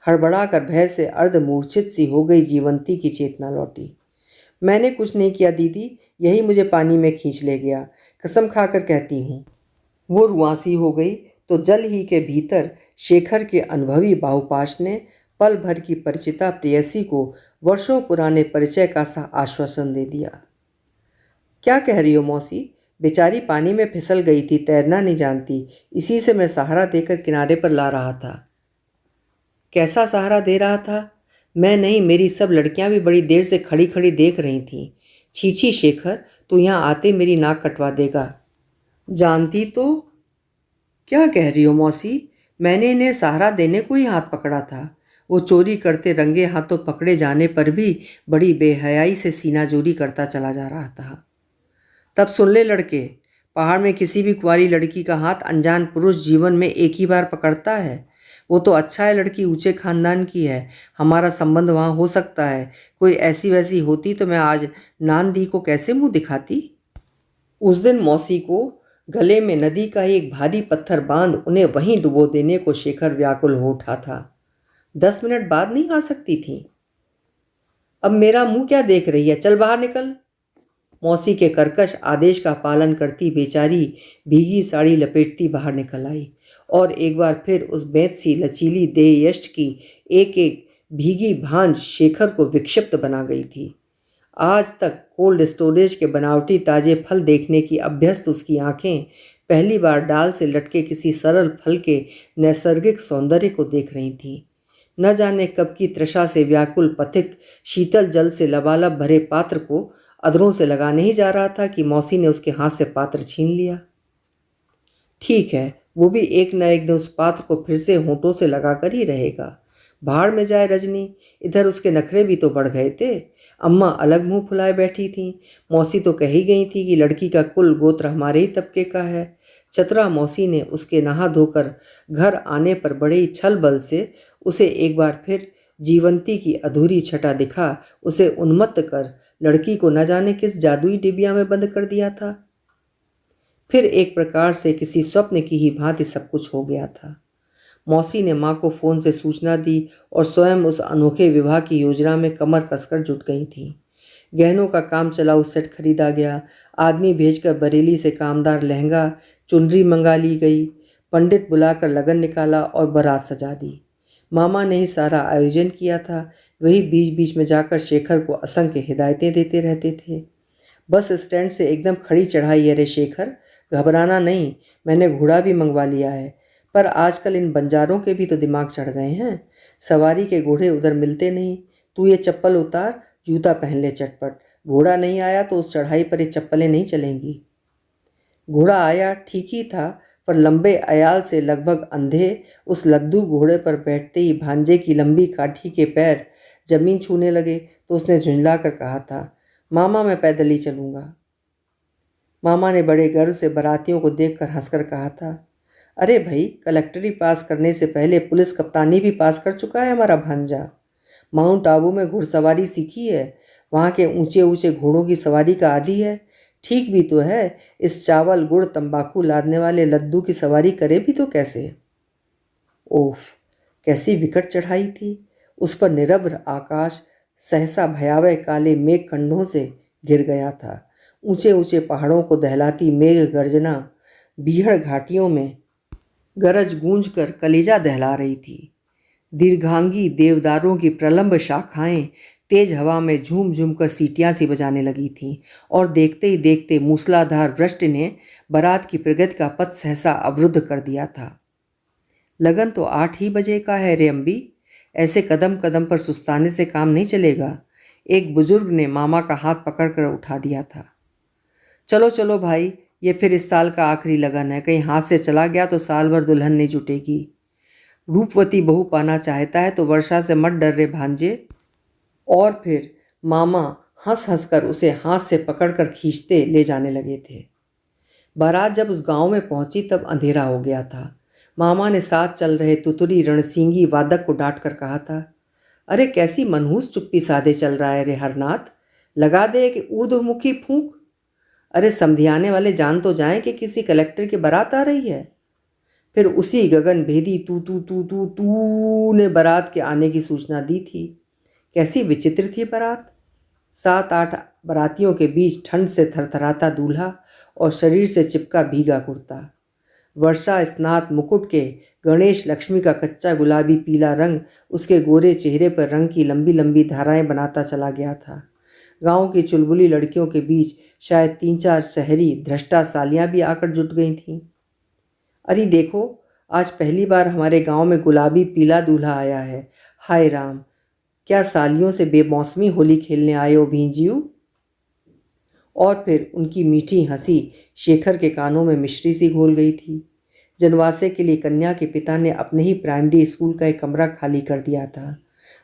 हड़बड़ा कर भय से अर्धमूर्छित सी हो गई जीवंती की चेतना लौटी। मैंने कुछ नहीं किया दीदी, यही मुझे पानी में खींच ले गया, कसम खाकर कहती हूँ। वो रुआंसी हो गई तो जल ही के भीतर शेखर के अनुभवी बाहुपाश ने पल भर की परिचिता प्रेयसी को वर्षों पुराने परिचय का सा आश्वासन दे दिया। क्या कह रही हो मौसी? बेचारी पानी में फिसल गई थी, तैरना नहीं जानती, इसी से मैं सहारा देकर किनारे पर ला रहा था। कैसा सहारा दे रहा था? मैं नहीं, मेरी सब लड़कियां भी बड़ी देर से खड़ी खड़ी देख रही थीं। छी छी शेखर, तू यहाँ आते मेरी नाक कटवा देगा। जानती तो? क्या कह रही हो मौसी? मैंने इन्हें सहारा देने को ही हाथ पकड़ा था। वो चोरी करते रंगे हाथों पकड़े जाने पर भी बड़ी बेहयाई से सीनाजोरी करता चला जा रहा था। तब सुन ले लड़के, पहाड़ में किसी भी कुंवारी लड़की का हाथ अनजान पुरुष जीवन में एक ही बार पकड़ता है। वो तो अच्छा है, लड़की ऊंचे खानदान की है, हमारा संबंध वहाँ हो सकता है। कोई ऐसी वैसी होती तो मैं आज नान दी को कैसे मुंह दिखाती। उस दिन मौसी को गले में नदी का ही एक भारी पत्थर बांध उन्हें वहीं डुबो देने को शेखर व्याकुल हो उठा था। 10 मिनट बाद नहीं आ सकती थी? अब मेरा मुंह क्या देख रही है, चल बाहर निकल। मौसी के कर्कश आदेश का पालन करती बेचारी भीगी साड़ी लपेटती बाहर निकल आई और एक बार फिर उस बेत सी लचीली देह यष्ट की एक एक भीगी भांज शेखर को विक्षिप्त बना गई थी। आज तक कोल्ड स्टोरेज के बनावटी ताजे फल देखने की अभ्यस्त उसकी आंखें पहली बार डाल से लटके किसी सरल फल के नैसर्गिक सौंदर्य को देख रही थीं। न जाने कब की तृषा से व्याकुल पथिक शीतल जल से लबालब भरे पात्र को अधरों से लगाने ही जा रहा था कि मौसी ने उसके हाथ से पात्र छीन लिया। ठीक है, वो भी एक न एक दिन उस पात्र को फिर से होंठों से लगाकर ही रहेगा। भाड़ में जाए रजनी, इधर उसके नखरे भी तो बढ़ गए थे। अम्मा अलग मुंह फुलाए बैठी थीं। मौसी तो कह ही गई थी कि लड़की का कुल गोत्र हमारे ही तबके का है। चतरा मौसी ने उसके नहा धोकर घर आने पर बड़े ही छल बल से उसे एक बार फिर जीवंती की अधूरी छटा दिखा उसे उन्मत्त कर लड़की को न जाने किस जादुई डिबिया में बंद कर दिया था। फिर एक प्रकार से किसी स्वप्न की ही भांति सब कुछ हो गया था। मौसी ने माँ को फोन से सूचना दी और स्वयं उस अनोखे विवाह की योजना में कमर कसकर जुट गई थी। गहनों का काम चलाऊ सेट खरीदा गया, आदमी भेजकर बरेली से कामदार लहंगा चुनरी मंगा ली गई, पंडित बुलाकर लगन निकाला और बारात सजा दी। मामा ने ही सारा आयोजन किया था। वही बीच बीच में जाकर शेखर को असंख्य हिदायतें देते रहते थे। बस स्टैंड से एकदम खड़ी चढ़ाई है रे शेखर, घबराना नहीं, मैंने घोड़ा भी मंगवा लिया है। पर आजकल इन बंजारों के भी तो दिमाग चढ़ गए हैं। सवारी के घोड़े उधर मिलते नहीं। तू ये चप्पल उतार, जूता पहन ले चटपट। घोड़ा नहीं आया तो उस चढ़ाई पर ये चप्पलें नहीं चलेंगी। घोड़ा आया ठीक ही था, पर लंबे अयाल से लगभग अंधे उस लद्दू घोड़े पर बैठते ही भांजे की लंबी काठी के पैर जमीन छूने लगे तो उसने झुंझला कर कहा था, मामा मैं पैदल ही चलूँगा। मामा ने बड़े गर्व से बारातियों को देखकर हंसकर कहा था, अरे भाई, कलेक्टरी पास करने से पहले पुलिस कप्तानी भी पास कर चुका है हमारा भांजा। माउंट आबू में घुड़सवारी सीखी है, वहाँ के ऊंचे ऊंचे घोड़ों की सवारी का आदी है। ठीक भी तो है, इस चावल गुड़ तंबाकू लादने वाले लद्दू की सवारी करे भी तो कैसे। ओफ, कैसी विकट चढ़ाई थी। उस पर निरभ्र आकाश सहसा भयावह काले मेघ खंडों से घिर गया था। ऊंचे ऊंचे पहाड़ों को दहलाती मेघ गर्जना बीहड़ घाटियों में गरज गूंज कर कलेजा दहला रही थी। दीर्घांगी देवदारों की प्रलंब शाखाएं तेज हवा में झूम झूम कर सीटियां सी बजाने लगी थीं और देखते ही देखते मूसलाधार वृष्टि ने बारात की प्रगति का पथ सहसा अवरुद्ध कर दिया था। लगन तो 8 ही बजे का है रे अम्बी, ऐसे कदम कदम पर सुस्ताने से काम नहीं चलेगा। एक बुजुर्ग ने मामा का हाथ पकड़कर उठा दिया था। चलो चलो भाई, ये फिर इस साल का आखिरी लगन है, कहीं हाथ से चला गया तो साल भर दुल्हन नहीं जुटेगी। रूपवती बहू पाना चाहता है तो वर्षा से मत डर रे भांजे। और फिर मामा हंस हंस कर उसे हाथ से पकड़कर खींचते ले जाने लगे थे। बारात जब उस गांव में पहुंची तब अंधेरा हो गया था। मामा ने साथ चल रहे तुतुरी रणसिंगी वादक को डांट कर कहा था, अरे कैसी मनहूस चुप्पी साधे चल रहा है रे हरनाथ, लगा दे कि ऊर्ध्वमुखी फूंक। अरे समधियाने वाले जान तो जाएं कि किसी कलेक्टर की बारात आ रही है। फिर उसी गगन भेदी तू तू तू तू तू ने बारात के आने की सूचना दी थी। कैसी विचित्र थी बारात। 7-8 बारातियों के बीच ठंड से थरथराता दूल्हा और शरीर से चिपका भीगा कुर्ता। वर्षा स्नात मुकुट के गणेश लक्ष्मी का कच्चा गुलाबी पीला रंग उसके गोरे चेहरे पर रंग की लंबी लंबी धाराएं बनाता चला गया था। गांव की चुलबुली लड़कियों के बीच शायद 3-4 शहरी धृष्टा सालियां भी आकर जुट गई थीं। अरे देखो, आज पहली बार हमारे गांव में गुलाबी पीला दूल्हा आया है। हाय राम, क्या सालियों से बेमौसमी होली खेलने आए हो भींजियो? और फिर उनकी मीठी हंसी शेखर के कानों में मिश्री सी घोल गई थी। जनवासे के लिए कन्या के पिता ने अपने ही प्राइमरी स्कूल का एक कमरा खाली कर दिया था।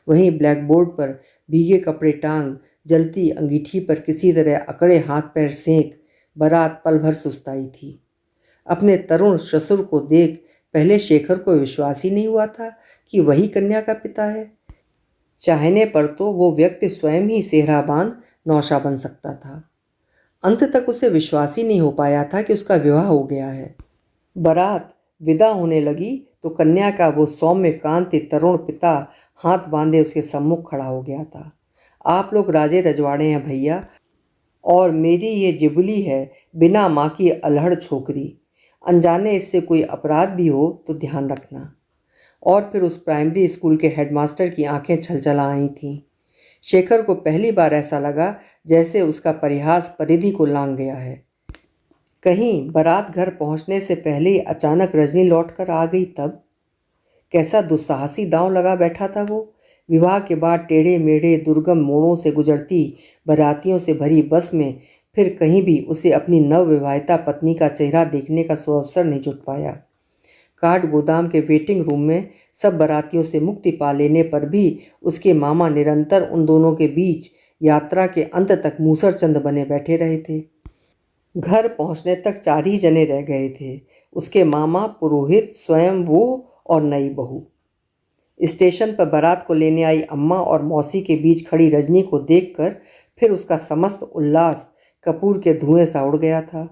वहीं ब्लैक बोर्ड पर भीगे कपड़े टांग जलती अंगीठी पर किसी तरह अकड़े हाथ पैर सेंक बारात पल भर सुस्ताई थी। अपने तरुण ससुर को देख पहले शेखर को विश्वास ही नहीं हुआ था कि वही कन्या का पिता है। चाहने पर तो वो व्यक्ति स्वयं ही सेहरा बांध नौशा बन सकता था। अंत तक उसे विश्वास ही नहीं हो पाया था कि उसका विवाह हो गया है। बारात विदा होने लगी तो कन्या का वो सौम्य कांति तरुण पिता हाथ बांधे उसके सम्मुख खड़ा हो गया था। आप लोग राजे रजवाड़े हैं भैया, और मेरी ये जिबली है बिना माँ की अल्हड़ छोकरी। अनजाने इससे कोई अपराध भी हो तो ध्यान रखना। और फिर उस प्राइमरी स्कूल के हेडमास्टर की आंखें छलछला आई थीं। शेखर को पहली बार ऐसा लगा जैसे उसका परिहास परिधि को लांघ गया है। कहीं बारात घर पहुंचने से पहले ही अचानक रजनी लौटकर आ गई तब? कैसा दुस्साहसी दांव लगा बैठा था वो। विवाह के बाद टेढ़े मेढ़े दुर्गम मोड़ों से गुजरती बारातियों से भरी बस में फिर कहीं भी उसे अपनी नवविवाहिता पत्नी का चेहरा देखने का सुअवसर नहीं जुट पाया। काठ गोदाम के वेटिंग रूम में सब बारातियों से मुक्ति पा लेने पर भी उसके मामा निरंतर उन दोनों के बीच यात्रा के अंत तक मूसरचंद बने बैठे रहे थे। घर पहुंचने तक 4 ही जने रह गए थे, उसके मामा, पुरोहित, स्वयं वो और नई बहू। स्टेशन पर बारात को लेने आई अम्मा और मौसी के बीच खड़ी रजनी को देखकर फिर उसका समस्त उल्लास कपूर के धुएं सा उड़ गया था।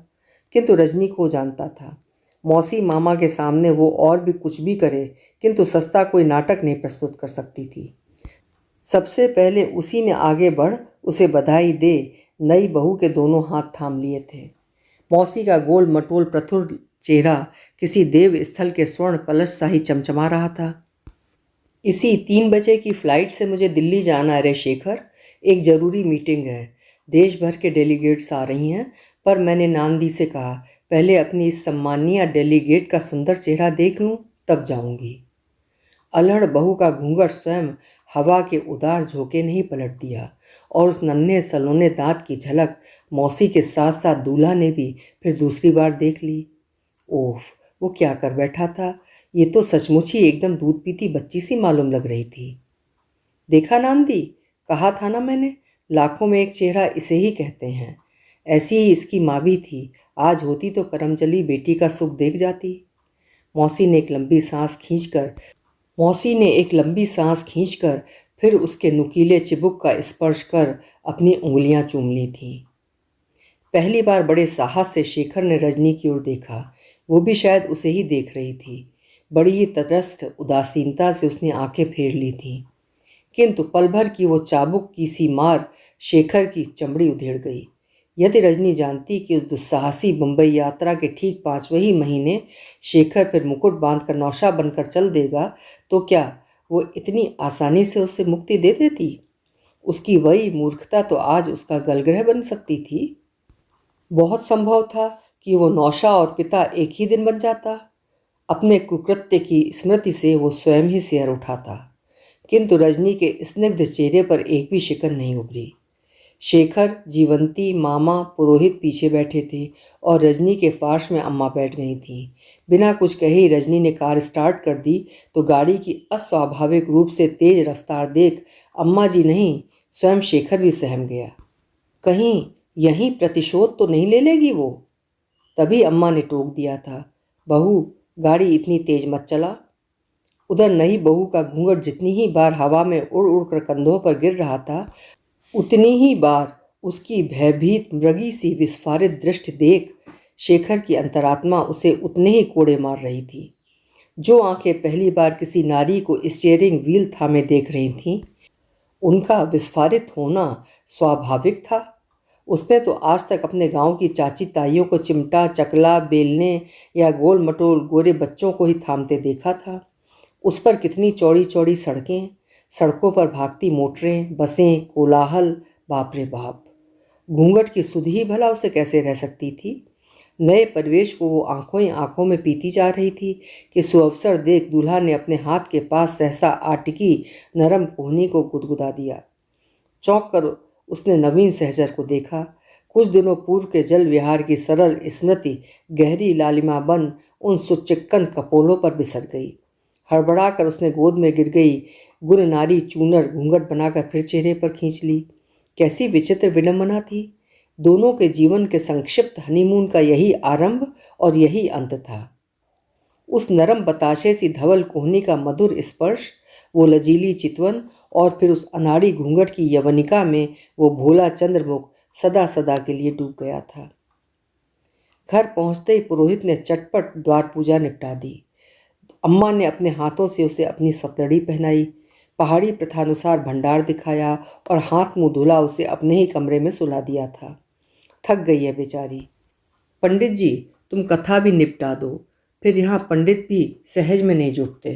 किंतु रजनी को जानता था, मौसी मामा के सामने वो और भी कुछ भी करे किंतु सस्ता कोई नाटक नहीं प्रस्तुत कर सकती थी। सबसे पहले उसी ने आगे बढ़ उसे बधाई दे नई बहू के दोनों हाथ थाम लिए थे। मौसी का गोल मटोल प्रथुर चेहरा किसी देव स्थल के स्वर्ण कलश सा ही चमचमा रहा था। इसी 3 बजे की फ्लाइट से मुझे दिल्ली जाना है रे शेखर, एक ज़रूरी मीटिंग है। देश भर के डेलीगेट्स आ रही हैं, पर मैंने नांदी से कहा पहले अपनी इस सम्मानीय डेलीगेट का सुंदर चेहरा देख लूँ तब जाऊँगी। अल्हड़ बहू का घूंघट स्वयं हवा के उदार झोंके ने ही पलट दिया और उस नन्हे सलोने दांत की झलक मौसी के साथ साथ दूल्हा ने भी फिर दूसरी बार देख ली। ओह, वो क्या कर बैठा था, ये तो सचमुच ही एकदम दूध पीती बच्ची सी मालूम लग रही थी। देखा नांदी, कहा था ना मैंने, लाखों में एक चेहरा इसे ही कहते हैं। ऐसी ही इसकी माँ भी थी, आज होती तो करमचली बेटी का सुख देख जाती। मौसी ने एक लंबी सांस खींचकर फिर उसके नुकीले चिबुक का स्पर्श कर अपनी उंगलियां चूम ली थीं। पहली बार बड़े साहस से शेखर ने रजनी की ओर देखा, वो भी शायद उसे ही देख रही थी। बड़ी ही तटस्थ उदासीनता से उसने आंखें फेर ली थीं, किंतु पल भर की वो चाबुक की सी मार शेखर की चमड़ी उधेड़ गई। यदि रजनी जानती कि उस दुस्साहसी मुंबई यात्रा के ठीक 5वें ही महीने शेखर फिर मुकुट बांधकर नौशा बनकर चल देगा तो क्या वो इतनी आसानी से उसे मुक्ति दे देती? उसकी वही मूर्खता तो आज उसका गलग्रह बन सकती थी। बहुत संभव था कि वो नौशा और पिता एक ही दिन बन जाता। अपने कुकृत्य की स्मृति से वो स्वयं ही सिहर उठाता, किंतु रजनी के स्निग्ध चेहरे पर एक भी शिकन नहीं उभरी। शेखर, जीवंती, मामा, पुरोहित पीछे बैठे थे और रजनी के पार्श्व में अम्मा बैठ गई थीं। बिना कुछ कहे ही रजनी ने कार स्टार्ट कर दी तो गाड़ी की अस्वाभाविक रूप से तेज रफ्तार देख अम्मा जी नहीं, स्वयं शेखर भी सहम गया। कहीं यहीं प्रतिशोध तो नहीं ले लेगी वो? तभी अम्मा ने टोक दिया था, बहू गाड़ी इतनी तेज मत चला। उधर नई बहू का घूंघट जितनी ही बार हवा में उड़ उड़ कर कंधों पर गिर रहा था, उतनी ही बार उसकी भयभीत मृगी सी विस्फारित दृष्टि देख शेखर की अंतरात्मा उसे उतने ही कोड़े मार रही थी। जो आंखें पहली बार किसी नारी को स्टीयरिंग व्हील थामे देख रही थीं, उनका विस्फारित होना स्वाभाविक था। उसने तो आज तक अपने गांव की चाची ताइयों को चिमटा, चकला, बेलने या गोल मटोल गोरे बच्चों को ही थामते देखा था। उस पर कितनी चौड़ी चौड़ी सड़कें, सड़कों पर भागती मोटरें, बसें, कोलाहल, बाप रे बाप। घूंघट की सुध ही भला उसे कैसे रह सकती थी। नए परिवेश को वो आंखों ही आंखों में पीती जा रही थी कि सुअवसर देख दूल्हा ने अपने हाथ के पास सहसा आटिकी नरम कोहनी को गुदगुदा दिया। चौंक कर उसने नवीन सहचर को देखा। कुछ दिनों पूर्व के जल विहार की सरल स्मृति गहरी लालिमा बन उन सुचिक्कन कपोलों पर बिसर गई। हड़बड़ा कर उसने गोद में गिर गई गुण नारी चूनर घूंघट बनाकर फिर चेहरे पर खींच ली। कैसी विचित्र विडंबना थी। दोनों के जीवन के संक्षिप्त हनीमून का यही आरंभ और यही अंत था। उस नरम बताशे सी धवल कोहनी का मधुर स्पर्श, वो लजीली चितवन और फिर उस अनाड़ी घूंघट की यवनिका में वो भोला चंद्रमुख सदा सदा के लिए डूब गया था। घर पहुंचते ही पुरोहित ने चटपट द्वार पूजा निपटा दी। अम्मा ने अपने हाथों से उसे अपनी सतड़ी पहनाई, पहाड़ी प्रथानुसार भंडार दिखाया और हाथ मुंह धुला उसे अपने ही कमरे में सुला दिया था। थक गई है बेचारी। पंडित जी, तुम कथा भी निपटा दो, फिर यहाँ पंडित भी सहज में नहीं जुटते।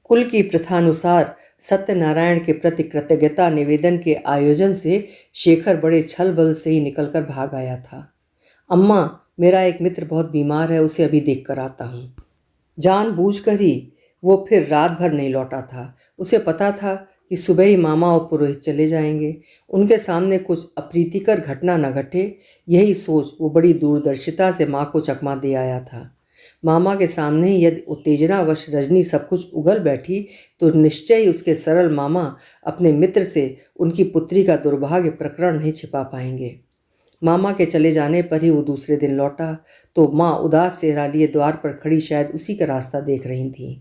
कुल की प्रथानुसार सत्यनारायण के प्रति कृतज्ञता निवेदन के आयोजन से शेखर बड़े छल बल से ही निकलकर भाग आया था। अम्मा, मेरा एक मित्र बहुत बीमार है, उसे अभी देख कर आता हूँ। जानबूझकर ही वो फिर रात भर नहीं लौटा था। उसे पता था कि सुबह ही मामा और पुरोहित चले जाएंगे, उनके सामने कुछ अप्रीतिकर घटना न घटे, यही सोच वो बड़ी दूरदर्शिता से माँ को चकमा दे आया था। मामा के सामने ही यदि उत्तेजनावश रजनी सब कुछ उगल बैठी तो निश्चय ही उसके सरल मामा अपने मित्र से उनकी पुत्री का दुर्भाग्य प्रकरण नहीं छिपा पाएंगे। मामा के चले जाने पर ही वो दूसरे दिन लौटा तो माँ उदास चेहरा लिए द्वार पर खड़ी शायद उसी का रास्ता देख रही थी।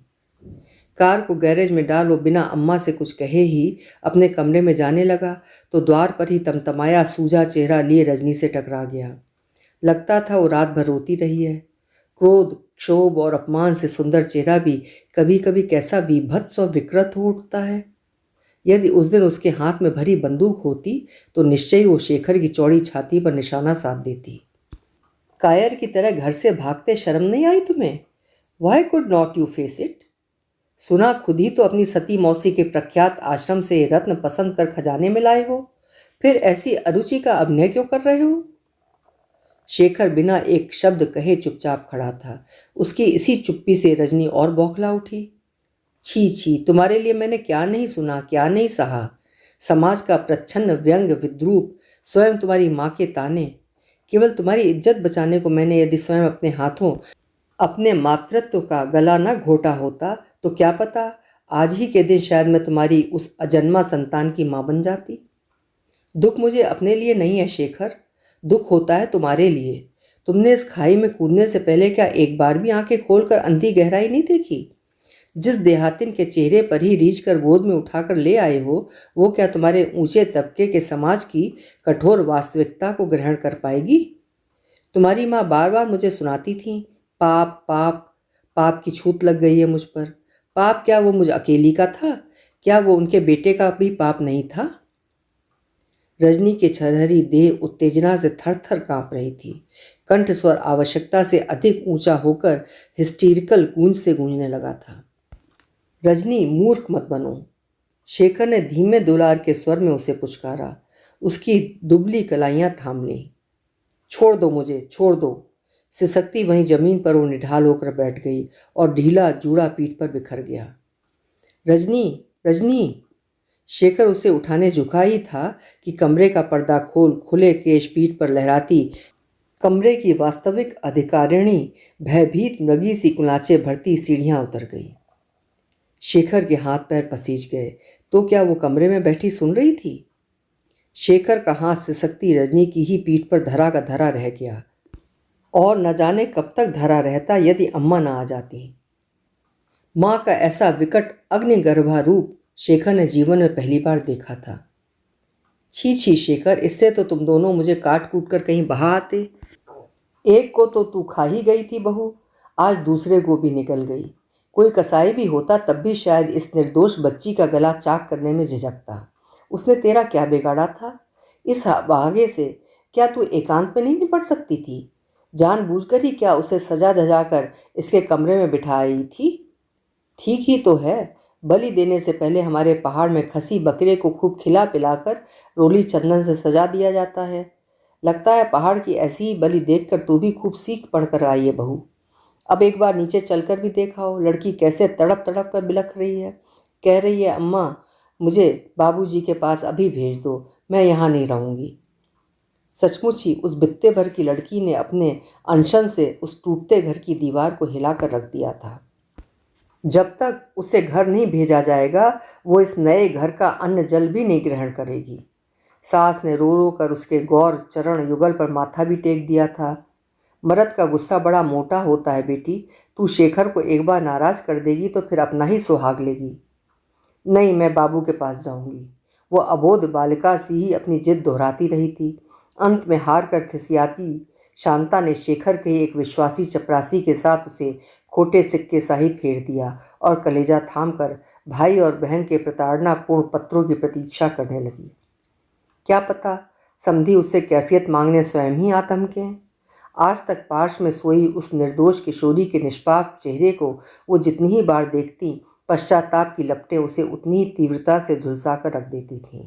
कार को गैरेज में डाल वो बिना अम्मा से कुछ कहे ही अपने कमरे में जाने लगा तो द्वार पर ही तमतमाया सूजा चेहरा लिए रजनी से टकरा गया। लगता था वो रात भर रोती रही है। क्रोध, क्षोभ और अपमान से सुंदर चेहरा भी कभी कभी कैसा विभत्स और विकृत हो उठता है। यदि उस दिन उसके हाथ में भरी बंदूक होती तो निश्चय वो शेखर की चौड़ी छाती पर निशाना साध देती। कायर की तरह घर से भागते शर्म नहीं आई तुम्हें? Y could not you face it? सुना खुद ही तो अपनी सती मौसी के प्रख्यात आश्रम से रत्न पसंद कर खजाने में लाए हो, फिर ऐसी अरुचि का अभिनय क्यों कर रहे हो? शेखर बिना एक शब्द कहे चुपचाप खड़ा था। उसकी इसी चुप्पी से रजनी और बौखला उठी। छी छी, तुम्हारे लिए मैंने क्या नहीं सुना, क्या नहीं सहा। समाज का प्रच्छन्न व्यंग विद्रूप, स्वयं तुम्हारी माँ के ताने। केवल तुम्हारी इज्जत बचाने को मैंने यदि स्वयं अपने हाथों अपने मातृत्व का गला न घोटा होता तो क्या पता आज ही के दिन शायद मैं तुम्हारी उस अजन्मा संतान की माँ बन जाती। दुख मुझे अपने लिए नहीं है शेखर, दुख होता है तुम्हारे लिए। तुमने इस खाई में कूदने से पहले क्या एक बार भी आंखें खोलकर अंधी गहराई नहीं देखी? जिस देहातिन के चेहरे पर ही रीझ कर गोद में उठाकर ले आए हो, वो क्या तुम्हारे ऊंचे तबके के समाज की कठोर वास्तविकता को ग्रहण कर पाएगी? तुम्हारी माँ बार बार मुझे सुनाती थी, पाप पाप पाप की छूत लग गई है मुझ पर। पाप क्या वो मुझ अकेली का था? क्या वो उनके बेटे का भी पाप नहीं था? रजनी की छरहरी देह उत्तेजना से थर थर कांप रही थी। कंठ स्वर आवश्यकता से अधिक ऊंचा होकर हिस्टीरिकल गूंज से गूंजने लगा था। रजनी, मूर्ख मत बनो। शेखर ने धीमे दुलार के स्वर में उसे पुचकारा। उसकी दुबली कलाइयां थाम लीं। छोड़ दो मुझे, छोड़ दो। सिसकती वहीं जमीन पर वो निढाल होकर बैठ गई और ढीला जूड़ा पीठ पर बिखर गया। रजनी, रजनी। शेखर उसे उठाने झुका ही था कि कमरे का पर्दा खोल खुले केश पीठ पर लहराती कमरे की वास्तविक अधिकारिणी भयभीत मृगी सी कुलाचे भरती सीढ़ियां उतर गई। शेखर के हाथ पैर पसीज गए। तो क्या वो कमरे में बैठी सुन रही थी? शेखर का हाथ सिसकती रजनी की ही पीठ पर धरा का धरा रह गया और न जाने कब तक धरा रहता यदि अम्मा न आ जाती। माँ का ऐसा विकट अग्निगर्भा रूप शेखर ने जीवन में पहली बार देखा था। छी छी शेखर, इससे तो तुम दोनों मुझे काट कूट कर कहीं बहा आते। एक को तो तू खा ही गई थी बहू, आज दूसरे को भी निकल गई। कोई कसाई भी होता तब भी शायद इस निर्दोष बच्ची का गला चाक करने में झिझकता। उसने तेरा क्या बिगाड़ा था? इस भागे से क्या तू एकांत में नहीं निपट सकती थी? जानबूझकर ही क्या उसे सजा धजा कर इसके कमरे में बिठाई थी? ठीक ही तो है। बलि देने से पहले हमारे पहाड़ में खसी बकरे को खूब खिला पिलाकर रोली चंदन से सजा दिया जाता है। लगता है पहाड़ की ऐसी ही बलि देखकर तू भी खूब सीख पढ़कर आई है बहू। अब एक बार नीचे चलकर भी देखा हो लड़की कैसे तड़प तड़प कर बिलख रही है। कह रही है, अम्मा मुझे बाबूजी के पास अभी भेज दो, मैं यहाँ नहीं रहूँगी। सचमुच ही उस बित्ते भर की लड़की ने अपने अनशन से उस टूटते घर की दीवार को हिलाकर रख दिया था। जब तक उसे घर नहीं भेजा जाएगा वो इस नए घर का अन्न जल भी नहीं ग्रहण करेगी। सास ने रो रो कर उसके गौर चरण युगल पर माथा भी टेक दिया था। मर्द का गुस्सा बड़ा मोटा होता है बेटी, तू शेखर को एक बार नाराज कर देगी तो फिर अपना ही सुहाग लेगी। नहीं, मैं बाबू के पास जाऊंगी। वो अबोध बालिका सी ही अपनी जिद दोहराती रही थी। अंत में हार कर खिसियाती शांता ने शेखर के ही एक विश्वासी चपरासी के साथ उसे खोटे सिक्के सा ही फेर दिया और कलेजा थाम कर भाई और बहन के प्रताड़नापूर्ण पत्रों की प्रतीक्षा करने लगी। क्या पता समधी उससे कैफियत मांगने स्वयं ही आ थमके। आज तक पार्श में सोई उस निर्दोष किशोरी के निष्पाप चेहरे को वो जितनी ही बार देखती, पश्चाताप की लपटें उसे उतनी ही तीव्रता से झुलसा कर रख देती थीं।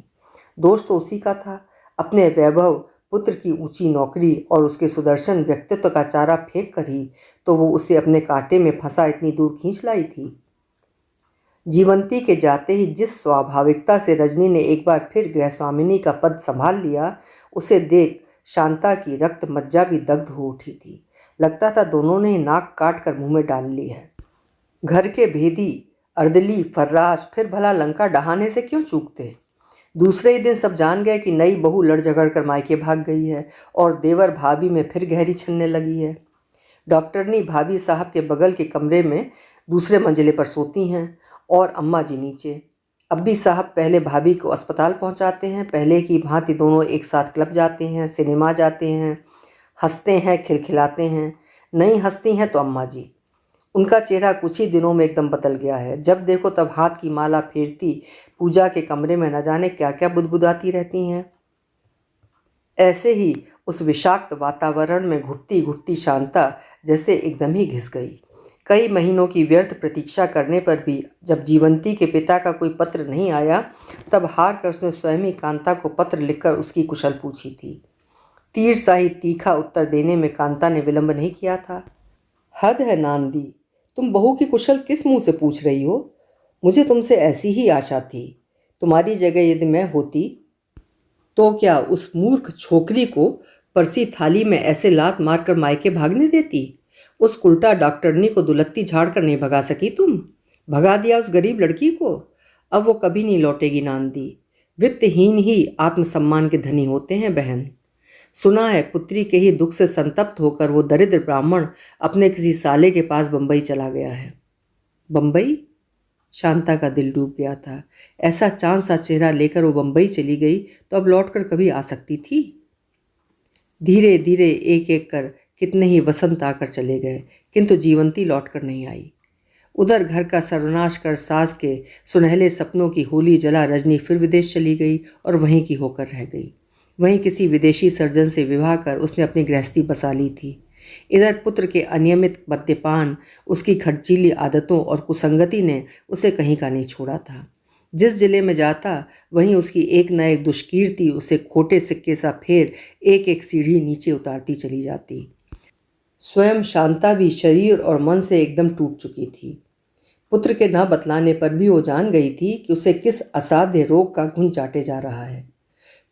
दोष तो उसी का था। अपने वैभव, पुत्र की ऊंची नौकरी और उसके सुदर्शन व्यक्तित्व का चारा फेंक कर ही तो वो उसे अपने कांटे में फंसा इतनी दूर खींच लाई थी। जीवंती के जाते ही जिस स्वाभाविकता से रजनी ने एक बार फिर गृहस्वामिनी का पद संभाल लिया, उसे देख शांता की रक्त मज्जा भी दग्ध हो उठी थी। लगता था दोनों ने नाक काट कर मुंह में डाल ली है। घर के भेदी अर्दली फर्राश फिर भला लंका डहाने से क्यों चूकते। दूसरे ही दिन सब जान गए कि नई बहू लड़ झगड़ कर मायके भाग गई है और देवर भाभी में फिर गहरी छनने लगी है। डॉक्टरनी भाभी साहब के बगल के कमरे में दूसरे मंजिले पर सोती हैं और अम्मा जी नीचे। अब भी साहब पहले भाभी को अस्पताल पहुंचाते हैं, पहले की भांति दोनों एक साथ क्लब जाते हैं, सिनेमा जाते हैं, हंसते हैं, खिलखिलाते हैं। नहीं हंसती हैं तो अम्मा जी। उनका चेहरा कुछ ही दिनों में एकदम बदल गया है। जब देखो तब हाथ की माला फेरती पूजा के कमरे में न जाने क्या क्या बुदबुदाती रहती हैं। ऐसे ही उस विषाक्त वातावरण में घुटती घुटती शांता जैसे एकदम ही घिस गई। कई महीनों की व्यर्थ प्रतीक्षा करने पर भी जब जीवंती के पिता का कोई पत्र नहीं आया, तब हार कर उसने स्वयं ही कांता को पत्र लिखकर उसकी कुशल पूछी थी। तीर सा ही तीखा उत्तर देने में कांता ने विलंब नहीं किया था। हद है नांदी, तुम बहू की कुशल किस मुंह से पूछ रही हो? मुझे तुमसे ऐसी ही आशा थी। तुम्हारी जगह यदि मैं होती तो क्या उस मूर्ख छोकरी को परसी थाली में ऐसे लात मारकर मायके भागने देती? उस उल्टा डॉक्टरनी को दुलत्ती झाड़ कर नहीं भगा सकी तुम? भगा दिया उस गरीब लड़की को। अब वो कभी नहीं लौटेगी नांदी। वित्तहीन ही आत्मसम्मान के धनी होते हैं बहन। सुना है पुत्री के ही दुख से संतप्त होकर वो दरिद्र ब्राह्मण अपने किसी साले के पास बंबई चला गया है। बंबई? शांता का दिल डूब गया था। ऐसा चांद सा चेहरा लेकर वो बंबई चली गई तो अब लौटकर कभी आ सकती थी? धीरे धीरे एक एक कर कितने ही वसंत आकर चले गए, किंतु जीवंती लौटकर नहीं आई। उधर घर का सर्वनाश कर सास के सुनहले सपनों की होली जला रजनी फिर विदेश चली गई और वहीं की होकर रह गई। वहीं किसी विदेशी सर्जन से विवाह कर उसने अपनी गृहस्थी बसा ली थी। इधर पुत्र के अनियमित मद्यपान, उसकी खर्चीली आदतों और कुसंगति ने उसे कहीं का नहीं छोड़ा था। जिस जिले में जाता वहीं उसकी एक न एक दुष्कीर्ति उसे खोटे सिक्के सा फेर एक एक सीढ़ी नीचे उतारती चली जाती। स्वयं शांता भी शरीर और मन से एकदम टूट चुकी थी। पुत्र के न बतलाने पर भी वो जान गई थी कि उसे किस असाध्य रोग का घुन चाटे जा रहा है।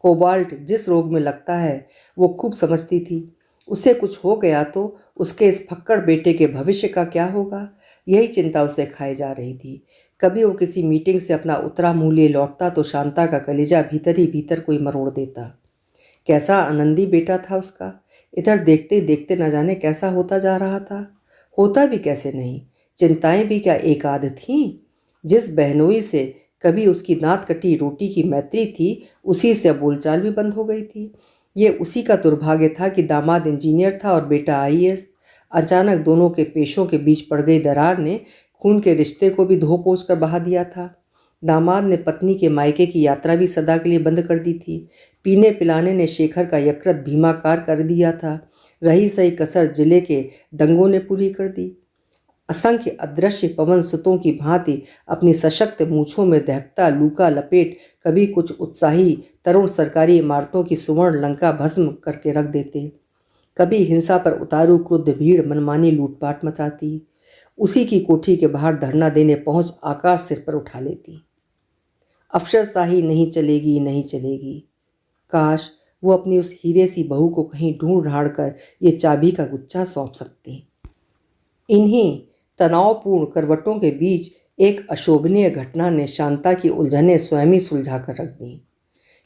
कोबाल्ट जिस रोग में लगता है वो खूब समझती थी। उसे कुछ हो गया तो उसके इस फक्कड़ बेटे के भविष्य का क्या होगा, यही चिंता उसे खाए जा रही थी। कभी वो किसी मीटिंग से अपना उतरा मुँह लिए लौटता तो शांता का कलेजा भीतर ही भीतर कोई मरोड़ देता। कैसा आनंदी बेटा था उसका। इधर देखते देखते न जाने कैसा होता जा रहा था। होता भी कैसे नहीं, चिंताएं भी क्या एक आध थीं। जिस बहनोई से कभी उसकी दांत कटी रोटी की मैत्री थी, उसी से बोलचाल भी बंद हो गई थी। ये उसी का दुर्भाग्य था कि दामाद इंजीनियर था और बेटा IAS। अचानक दोनों के पेशों के बीच पड़ गई दरार ने खून के रिश्ते को भी धो पोंछ कर बहा दिया था। दामाद ने पत्नी के मायके की यात्रा भी सदा के लिए बंद कर दी थी। पीने पिलाने ने शेखर का यकृत भीमाकार कर दिया था। रही सही कसर जिले के दंगों ने पूरी कर दी। असंख्य अदृश्य पवन सुतों की भांति अपनी सशक्त मूछों में दहकता लूका लपेट कभी कुछ उत्साही तरुण सरकारी इमारतों की सुवर्ण लंका भस्म करके रख देते, कभी हिंसा पर उतारू क्रुद्ध भीड़ मनमानी लूटपाट मचाती, उसी की कोठी के बाहर धरना देने पहुंच आकाश सिर पर उठा लेती। अफसरशाही नहीं चलेगी, नहीं चलेगी। काश वो अपनी उस हीरे सी बहू को कहीं ढूंढ ढांढ कर ये चाबी का गुच्छा सौंप सकती। इन्हीं तनावपूर्ण करवटों के बीच एक अशोभनीय घटना ने शांता की उलझनें स्वयं ही सुलझा कर रख दी।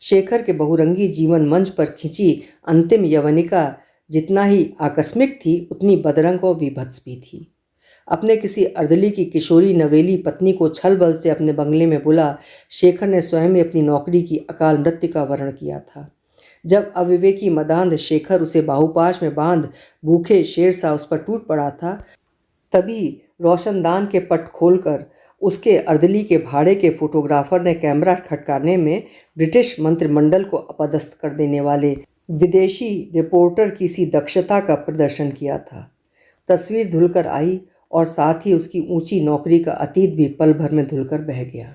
शेखर के बहुरंगी जीवन मंच पर खिंची अंतिम यवनिका जितना ही आकस्मिक थी, उतनी बदरंग और विभत्स भी थी। अपने किसी अर्दली की किशोरी नवेली पत्नी को छल बल से अपने बंगले में बुला शेखर ने स्वयं ही अपनी नौकरी की अकाल मृत्यु का वर्ण किया था। जब अविवेकी मदांध शेखर उसे बाहुपाश में बांध भूखे शेर सा उस पर टूट पड़ा था, तभी रोशनदान के पट खोलकर उसके अर्दली के भाड़े के फोटोग्राफर ने कैमरा खटकाने में ब्रिटिश मंत्रिमंडल को अपदस्थ कर देने वाले विदेशी रिपोर्टर की सी दक्षता का प्रदर्शन किया था। तस्वीर धुलकर आई और साथ ही उसकी ऊंची नौकरी का अतीत भी पल भर में धुलकर बह गया।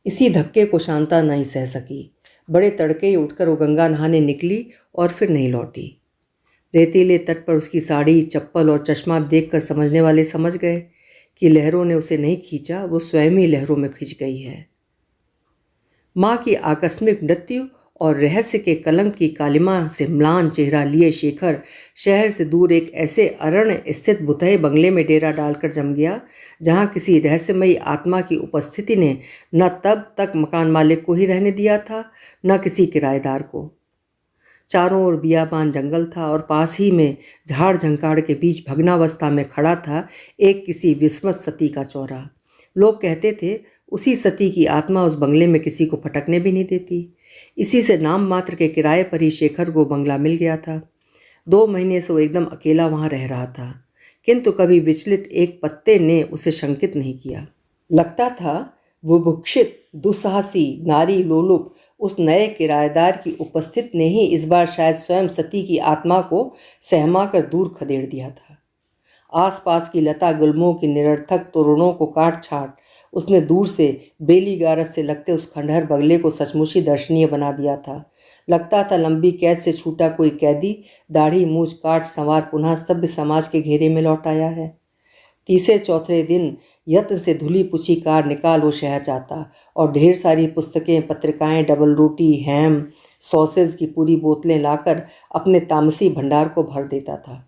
इसी धक्के को शांता नहीं सह सकी। बड़े तड़के ही उठकर वो गंगा नहाने निकली और फिर नहीं लौटी। रेतीले तट पर उसकी साड़ी, चप्पल और चश्मा देखकर समझने वाले समझ गए कि लहरों ने उसे नहीं खींचा, वो स्वयं ही लहरों में खिंच गई है। माँ की आकस्मिक मृत्यु और रहस्य के कलंक की कालिमा से म्लान चेहरा लिए शेखर शहर से दूर एक ऐसे अरण्य स्थित बुतहे बंगले में डेरा डालकर जम गया, जहाँ किसी रहस्यमयी आत्मा की उपस्थिति ने न तब तक मकान मालिक को ही रहने दिया था, न किसी किराएदार को। चारों ओर बियाबान जंगल था और पास ही में झाड़ झंकाड़ के बीच भग्नावस्था में खड़ा था एक किसी विस्मृत सती का चौरा। लोग कहते थे उसी सती की आत्मा उस बंगले में किसी को फटकने भी नहीं देती। इसी से नाम मात्र के किराए पर ही शेखर को बंगला मिल गया था। 2 महीने से वो एकदम अकेला वहाँ रह रहा था, किंतु कभी विचलित एक पत्ते ने उसे शंकित नहीं किया। लगता था बुभुक्षित दुस्साहसी नारी लोलुप उस नए किराएदार की उपस्थिति ने ही इस बार शायद स्वयं सती की आत्मा को सहमा कर दूर खदेड़ दिया था। आसपास की लता गुल्मों की निरर्थक तोरणों को काट छाट उसने दूर से बेली गारस से लगते उस खंडहर बंगले को सचमुच ही दर्शनीय बना दिया था। लगता था लंबी कैद से छूटा कोई कैदी दाढ़ी मूछ काट संवार पुनः सभ्य समाज के घेरे में लौट आया है। तीसरे चौथे दिन यत्न से धुली पुछी कार निकाल वो शहर जाता और ढेर सारी पुस्तकें, पत्रिकाएं, डबल रोटी, हैम, सॉसेज की पूरी बोतलें लाकर अपने तामसी भंडार को भर देता था।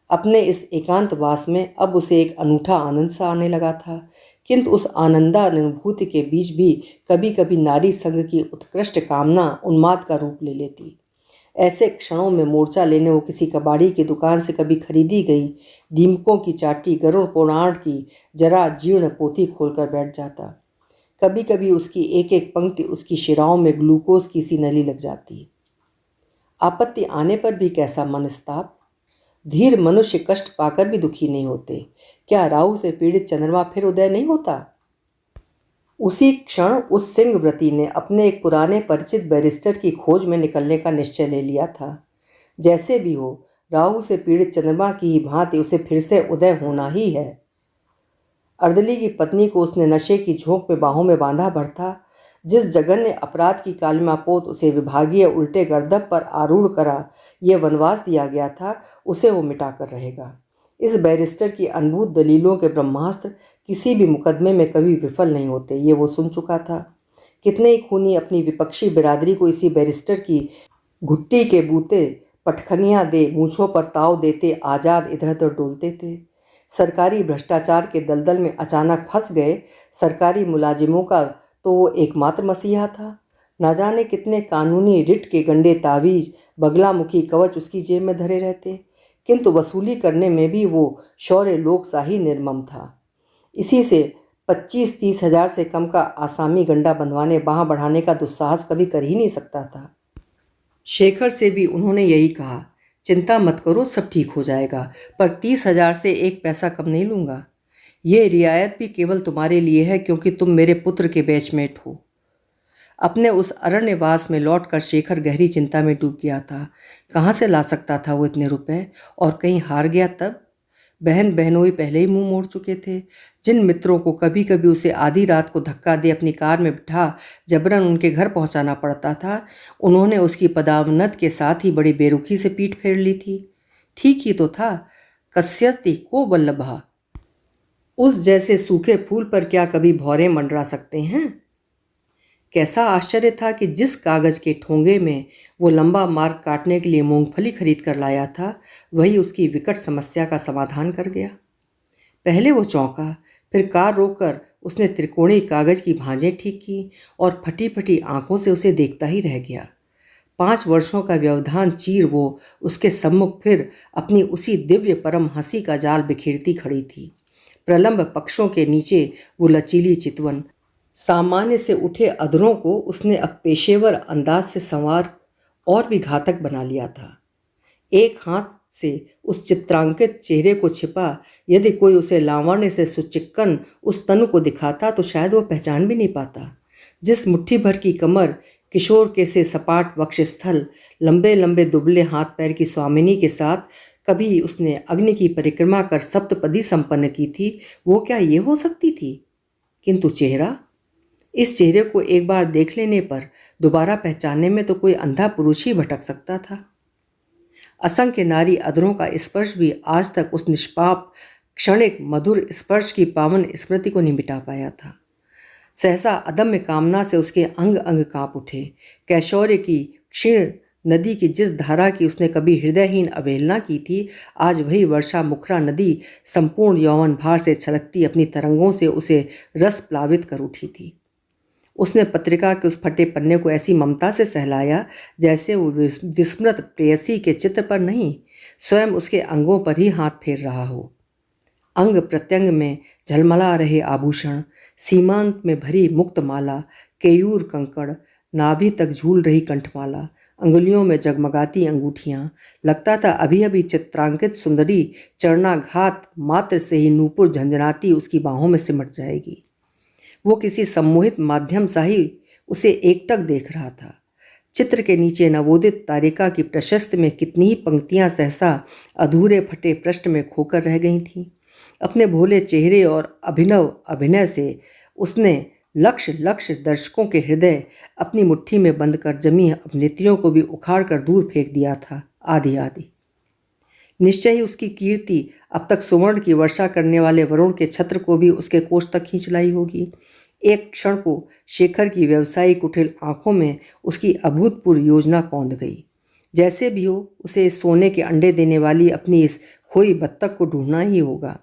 अपने इस एकांतवास में अब उसे एक अनूठा आनंद सा आने लगा था, किंतु उस आनंदानुभूति के बीच भी कभी कभी नारी संग की उत्कृष्ट कामना उन्माद का रूप ले लेती। ऐसे क्षणों में मोर्चा लेने वो किसी कबाड़ी की दुकान से कभी खरीदी गई दीमकों की चाटी गरुड़ पुराण की जरा जीर्ण पोथी खोलकर बैठ जाता। कभी कभी उसकी एक एक पंक्ति उसकी शिराओं में ग्लूकोज की सी नली लग जाती। आपत्ति आने पर भी कैसा मनस्ताप। धीर मनुष्य कष्ट पाकर भी दुखी नहीं होते। क्या राहु से पीड़ित चंद्रमा फिर उदय नहीं होता? उसी क्षण उस सिंहव्रती ने अपने एक पुराने परिचित बैरिस्टर की खोज में निकलने का निश्चय ले लिया था। जैसे भी हो, राहु से पीड़ित चंद्रमा की ही भांति उसे फिर से उदय होना ही है। अर्दली की पत्नी को उसने नशे की झोंक में बाहों में बांधा भर था। जिस जघन्य अपराध की कालिमा पोत उसे विभागीय उल्टे गर्दभ पर आरूढ़ करा यह वनवास दिया गया था, उसे वो मिटा कर रहेगा। इस बैरिस्टर की अनुभूत दलीलों के ब्रह्मास्त्र किसी भी मुकदमे में कभी विफल नहीं होते, ये वो सुन चुका था। कितने ही खूनी अपनी विपक्षी बिरादरी को इसी बैरिस्टर की घुट्टी के बूते पटखनियाँ दे मूछों पर ताव देते आज़ाद इधर उधर डोलते थे। सरकारी भ्रष्टाचार के दलदल में अचानक फंस गए सरकारी मुलाजिमों का तो वो एकमात्र मसीहा था। न जाने कितने कानूनी रिट के गंडे तावीज बगलामुखी कवच उसकी जेब में धरे रहते, किंतु वसूली करने में भी वो शौर्य लोकशाही निर्मम था। इसी से 25-30 हजार से कम का आसामी गंडा बंधवाने बाह बढ़ाने का दुस्साहस कभी कर ही नहीं सकता था। शेखर से भी उन्होंने यही कहा, चिंता मत करो, सब ठीक हो जाएगा, पर 30 हजार से एक पैसा कम नहीं लूँगा। ये रियायत भी केवल तुम्हारे लिए है क्योंकि तुम मेरे पुत्र के बैचमेट हो। अपने उस अरण्यवास में लौटकर शेखर गहरी चिंता में डूब गया था। कहाँ से ला सकता था वो इतने रुपए, और कहीं हार गया तब? बहन बहनोई पहले ही मुंह मोड़ चुके थे। जिन मित्रों को कभी कभी उसे आधी रात को धक्का दे अपनी कार में बिठा जबरन उनके घर पहुंचाना पड़ता था, उन्होंने उसकी पदावनत के साथ ही बड़ी बेरुखी से पीठ फेर ली थी। ठीक ही तो था, कस्यति को बल्लभा। उस जैसे सूखे फूल पर क्या कभी भौरे मंडरा सकते हैं? कैसा आश्चर्य था कि जिस कागज के ठोंगे में वो लंबा मार्ग काटने के लिए मूंगफली खरीद कर लाया था, वही उसकी विकट समस्या का समाधान कर गया। पहले वो चौंका, फिर कार रोककर उसने त्रिकोणीय कागज की भांजें ठीक की और फटी फटी आंखों से उसे देखता ही रह गया। 5 वर्षों का व्यवधान चीर वो उसके सम्मुख फिर अपनी उसी दिव्य परम हंसी का जाल बिखेरती खड़ी थी। प्रलंब पक्षों के नीचे वो लचीली चितवन, सामान्य से उठे अधरों को उसने अब पेशेवर अंदाज से संवार और भी घातक बना लिया था। एक हाथ से उस चित्रांकित चेहरे को छिपा यदि कोई उसे लावण्य से सुचिक्कन उस तनु को दिखाता तो शायद वो पहचान भी नहीं पाता। जिस मुट्ठी भर की कमर, किशोर के से सपाट वक्षस्थल, लंबे लंबे दुबले हाथ पैर की स्वामिनी के साथ कभी उसने अग्नि की परिक्रमा कर सप्तपदी संपन्न की थी, वो क्या ये हो सकती थी? किंतु चेहरा, इस चेहरे को एक बार देख लेने पर दोबारा पहचानने में तो कोई अंधा पुरुष ही भटक सकता था। असंख्य नारी अधरों का स्पर्श भी आज तक उस निष्पाप क्षणिक मधुर स्पर्श की पावन स्मृति को नहीं मिटा पाया था। सहसा अदम्य कामना से उसके अंग अंग कांप उठे। कैशौर्य की क्षीण नदी की जिस धारा की उसने कभी हृदयहीन अवहेलना की थी, आज वही वर्षा मुखरा नदी संपूर्ण यौवन भार से छलकती अपनी तरंगों से उसे रस प्लावित कर उठी थी। उसने पत्रिका के उस फटे पन्ने को ऐसी ममता से सहलाया जैसे वो विस्मृत प्रेयसी के चित्र पर नहीं, स्वयं उसके अंगों पर ही हाथ फेर रहा हो। अंग प्रत्यंग में झलमला रहे आभूषण, सीमांत में भरी मुक्त माला, केयूर कंकड़, नाभि तक झूल रही कंठमाला, अंगुलियों में जगमगाती अंगूठियां, लगता था अभी अभी चित्रांकित सुंदरी चरणाघात मात्र से ही नूपुर झंझनाती उसकी बाहों में सिमट जाएगी। वो किसी सम्मोहित माध्यम सा ही उसे एकटक देख रहा था। चित्र के नीचे नवोदित तारिका की प्रशस्त में कितनी ही पंक्तियां सहसा अधूरे फटे पृष्ठ में खोकर रह गई थीं। अपने भोले चेहरे और अभिनव अभिनय से उसने लक्ष लक्ष दर्शकों के हृदय अपनी मुट्ठी में बंद कर जमी अभिनेत्रियों को भी उखाड़ कर दूर फेंक दिया था, आधी आधी। निश्चय ही उसकी कीर्ति अब तक सुवर्ण की वर्षा करने वाले वरुण के छत्र को भी उसके कोष तक खींच लाई होगी। एक क्षण को शेखर की व्यावसायिक कुटिल आंखों में उसकी अभूतपूर्व योजना कौंध गई। जैसे भी हो, उसे इस सोने के अंडे देने वाली अपनी इस खोई बत्तख को ढूंढना ही होगा।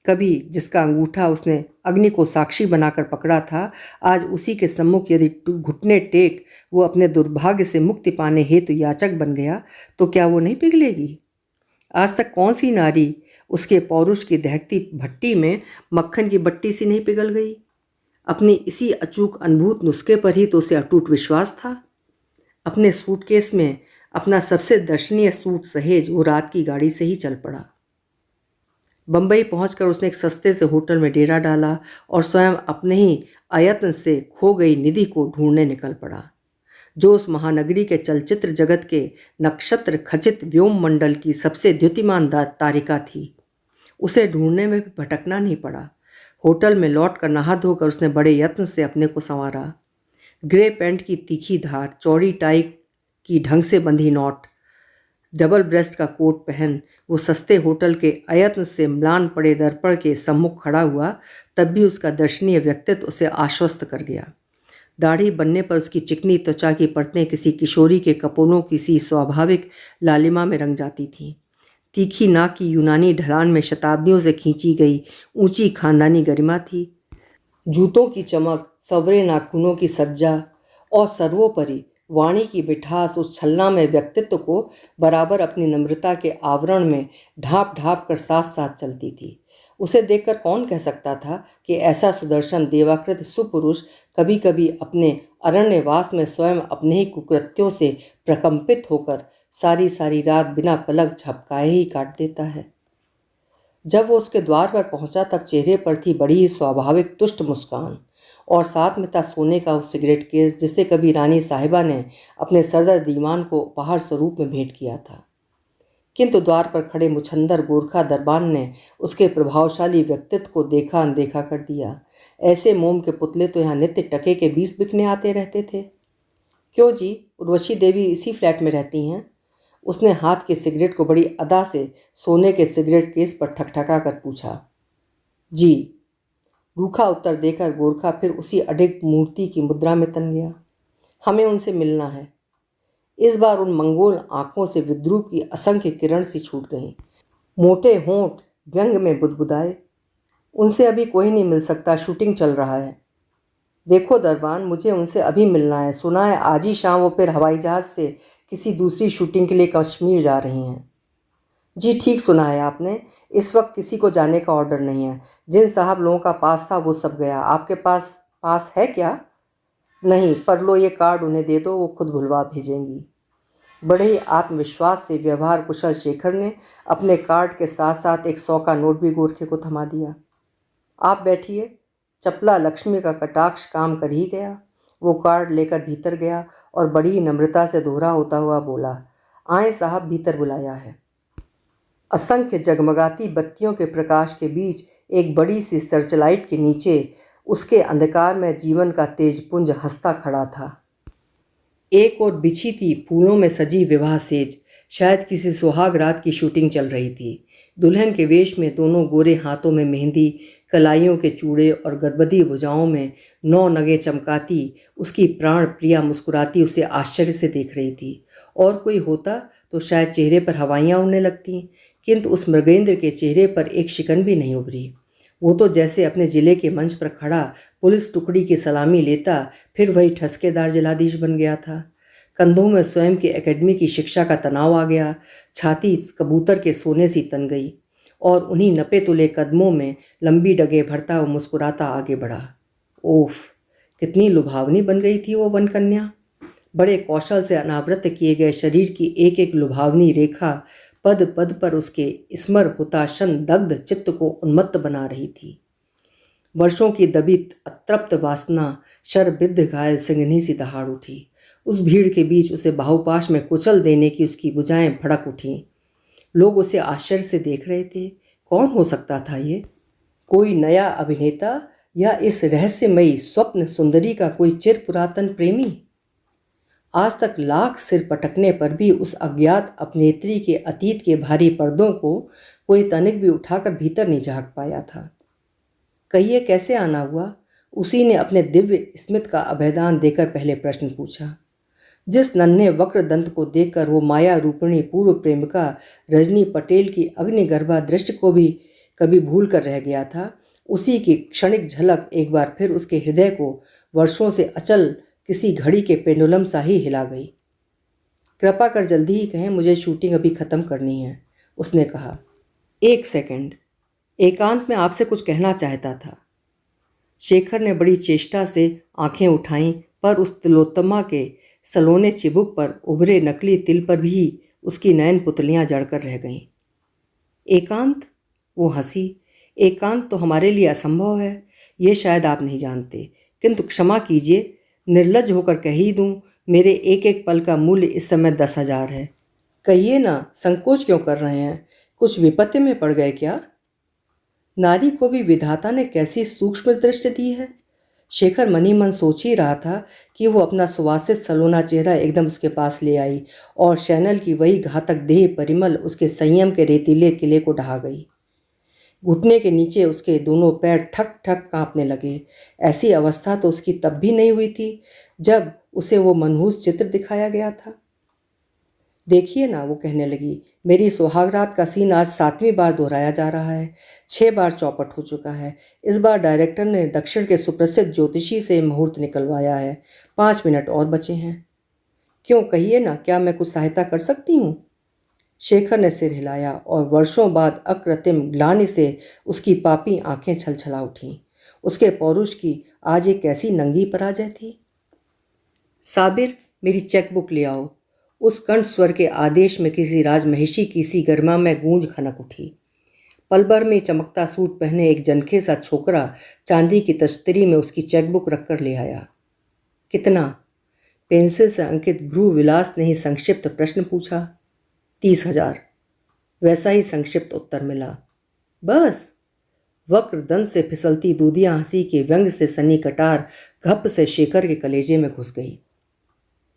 कभी जिसका अंगूठा उसने अग्नि को साक्षी बनाकर पकड़ा था, आज उसी के सम्मुख यदि घुटने टेक वो अपने दुर्भाग्य से मुक्ति पाने हेतु याचक बन गया तो क्या वो नहीं पिघलेगी? आज तक कौन सी नारी उसके पौरुष की दहकती भट्टी में मक्खन की बट्टी सी नहीं पिघल गई? अपनी इसी अचूक अनुभूत नुस्खे पर ही तो उसे अटूट विश्वास था। अपने सूटकेस में अपना सबसे दर्शनीय सूट सहेज वो रात की गाड़ी से ही चल पड़ा। बंबई पहुंचकर उसने एक सस्ते से होटल में डेरा डाला और स्वयं अपने ही आयत्न से खो गई निधि को ढूंढने निकल पड़ा, जो उस महानगरी के चलचित्र जगत के नक्षत्र खचित व्योम मंडल की सबसे द्युतिमान तारिका थी। उसे ढूंढने में भी भटकना नहीं पड़ा। होटल में लौटकर नहा धोकर उसने बड़े यत्न से अपने को संवारा। ग्रे पैंट की तीखी धार, चौड़ी टाई की ढंग से बंधी नॉट, डबल ब्रेस्ट का कोट पहन वो सस्ते होटल के अयत्न से म्लान पड़े दर्पण के सम्मुख खड़ा हुआ, तब भी उसका दर्शनीय व्यक्तित्व उसे आश्वस्त कर गया। दाढ़ी बनने पर उसकी चिकनी त्वचा की परतें किसी किशोरी के कपोलों की सी स्वाभाविक लालिमा में रंग जाती थीं। तीखी नाक की यूनानी ढलान में शताब्दियों से खींची गई ऊंची खानदानी गरिमा थी। जूतों की चमक, सवरे नाखूनों की सज्जा और सर्वोपरि वाणी की मिठास उस छलना में व्यक्तित्व को बराबर अपनी नम्रता के आवरण में ढांप ढांप कर साथ साथ चलती थी। उसे देखकर कौन कह सकता था कि ऐसा सुदर्शन देवाकृत सुपुरुष कभी कभी अपने अरण्यवास में स्वयं अपने ही कुकृत्यों से प्रकंपित होकर सारी सारी रात बिना पलक झपकाए ही काट देता है। जब वो उसके द्वार पर पहुंचा तब चेहरे पर थी बड़ी ही स्वाभाविक तुष्ट मुस्कान, और साथ में था सोने का वो सिगरेट केस जिसे कभी रानी साहिबा ने अपने सरदार दीवान को उपहार स्वरूप में भेंट किया था। किंतु द्वार पर खड़े मुछंदर गोरखा दरबान ने उसके प्रभावशाली व्यक्तित्व को देखा अनदेखा कर दिया। ऐसे मोम के पुतले तो यहाँ नित्य टके के 20 बिकने आते रहते थे। क्यों जी, उर्वशी देवी इसी फ्लैट में रहती हैं? उसने हाथ के सिगरेट को बड़ी अदा से सोने के सिगरेट केस पर ठकठका कर पूछा। जी, रूखा उत्तर देकर गोरखा फिर उसी अडिग मूर्ति की मुद्रा में तन गया। हमें उनसे मिलना है। इस बार उन मंगोल आंखों से विद्रूप की असंख्य किरण सी छूट गईं। मोटे होंठ व्यंग में बुदबुदाए। उनसे अभी कोई नहीं मिल सकता, शूटिंग चल रहा है। देखो दरबान, मुझे उनसे अभी मिलना है। सुना है आज ही शाम वो फिर हवाई जहाज़ से किसी दूसरी शूटिंग के लिए कश्मीर जा रही हैं। जी ठीक सुना है आपने। इस वक्त किसी को जाने का ऑर्डर नहीं है। जिन साहब लोगों का पास था वो सब गया। आपके पास है क्या? नहीं, पर लो ये कार्ड उन्हें दे दो, वो खुद भुलवा भेजेंगी। बड़े ही आत्मविश्वास से व्यवहार कुशल शेखर ने अपने कार्ड के साथ साथ एक 100 का नोट भी गोरखे को थमा दिया। आप बैठिए। चपला लक्ष्मी का कटाक्ष काम कर ही गया। वो कार्ड लेकर भीतर गया और बड़ी ही नम्रता से दोहरा होता हुआ बोला, आए साहब, भीतर बुलाया है। असंख्य जगमगाती बत्तियों के प्रकाश के बीच एक बड़ी सी सर्चलाइट के नीचे उसके अंधकार में जीवन का तेजपुंज हंसता खड़ा था। एक और बिछी थी फूलों में सजी विवाह सेज। शायद किसी सुहाग रात की शूटिंग चल रही थी। दुल्हन के वेश में दोनों गोरे हाथों में मेहंदी, कलाइयों के चूड़े और गरबदी भुजाओं में 9 नगें चमकाती उसकी प्राण प्रिया मुस्कुराती उसे आश्चर्य से देख रही थी। और कोई होता तो शायद चेहरे पर हवाइयाँ उड़ने लगती, किंतु उस मृगेंद्र के चेहरे पर एक शिकन भी नहीं उभरी। वो तो जैसे अपने जिले के मंच पर खड़ा पुलिस टुकड़ी की सलामी लेता फिर वही ठसकेदार जिलाधीश बन गया था। कंधों में स्वयं की एकेडमी की शिक्षा का तनाव आ गया। छाती कबूतर के सोने सी तन गई और उन्हीं नपे तुले कदमों में लंबी डगे भरता वो मुस्कुराता आगे बढ़ा। ओफ, कितनी लुभावनी बन गई थी वो वन कन्या। बड़े कौशल से अनावृत किए गए शरीर की एक एक लुभावनी रेखा पद पद पर उसके स्मर हुताशन दग्ध चित्त को उन्मत्त बना रही थी। वर्षों की दबित अतृप्त वासना शरबिद्ध घायल सिंगनी सी दहाड़ उठी। उस भीड़ के बीच उसे बाहुपाश में कुचल देने की उसकी भुजाएं भड़क उठीं। लोग उसे आश्चर्य से देख रहे थे। कौन हो सकता था ये? कोई नया अभिनेता या इस रहस्यमयी स्वप्न सुंदरी का कोई चिर पुरातन प्रेमी? आज तक लाख सिर पटकने पर भी उस अज्ञात अभिनेत्री के अतीत के भारी पर्दों को कोई तनिक भी उठाकर भीतर नहीं झांक पाया था। कहिए कैसे आना हुआ? उसी ने अपने दिव्य स्मित का अभयदान देकर पहले प्रश्न पूछा। जिस नन्हे वक्र दंत को देखकर वो माया रूपिणी पूर्व प्रेमिका रजनी पटेल की अग्निगर्भा दृष्टि को भी कभी भूल कर रह गया था, उसी की क्षणिक झलक एक बार फिर उसके हृदय को वर्षों से अचल किसी घड़ी के पेंडुलम सा ही हिला गई। कृपा कर जल्दी ही कहें, मुझे शूटिंग अभी ख़त्म करनी है, उसने कहा। 1 सेकंड, एकांत में आपसे कुछ कहना चाहता था। शेखर ने बड़ी चेष्टा से आंखें उठाईं, पर उस तिलोत्तमा के सलोने चिबुक पर उभरे नकली तिल पर भी उसकी नयन पुतलियां जड़कर रह गईं। एकांत? वो हंसी। एकांत तो हमारे लिए असंभव है, ये शायद आप नहीं जानते, किंतु क्षमा कीजिए, निर्लज होकर कह ही दूं, मेरे एक एक पल का मूल्य इस समय 10,000 है। कहिए ना, संकोच क्यों कर रहे हैं? कुछ विपत्ति में पड़ गए क्या? नारी को भी विधाता ने कैसी सूक्ष्म दृष्टि दी है। शेखर मनी मन सोच ही रहा था कि वो अपना सुवासित सलोना चेहरा एकदम उसके पास ले आई और शैनल की वही घातक देह परिमल उसके संयम के रेतीले किले को ढहा गई। घुटने के नीचे उसके दोनों पैर ठक ठक कांपने लगे। ऐसी अवस्था तो उसकी तब भी नहीं हुई थी जब उसे वो मनहूस चित्र दिखाया गया था। देखिए ना, वो कहने लगी, मेरी सुहागरात का सीन आज 7वीं बार दोहराया जा रहा है। 6 बार चौपट हो चुका है। इस बार डायरेक्टर ने दक्षिण के सुप्रसिद्ध ज्योतिषी से मुहूर्त निकलवाया है। 5 मिनट और बचे हैं। क्यों, कहिए ना, क्या मैं कुछ सहायता कर सकती हूँ? शेखर ने सिर हिलाया और वर्षों बाद अकृत्रिम ग्लानि से उसकी पापी आंखें छलछला उठीं। उसके पौरुष की आज एक कैसी नंगी पराजय थी। साबिर, मेरी चेकबुक ले आओ। उस कंठ स्वर के आदेश में किसी राजमहिषी की सी गर्मा में गूंज खनक उठी। पल भर में चमकता सूट पहने एक जनखे सा छोकरा चांदी की तश्तरी में उसकी चेकबुक रखकर ले आया। कितना? पेंसिल से अंकित भ्रू विलास ने ही संक्षिप्त प्रश्न पूछा। 30,000। वैसा ही संक्षिप्त उत्तर मिला। बस? वक्र दंत से फिसलती दूधिया हंसी के व्यंग से सनी कटार घप से शेखर के कलेजे में घुस गई।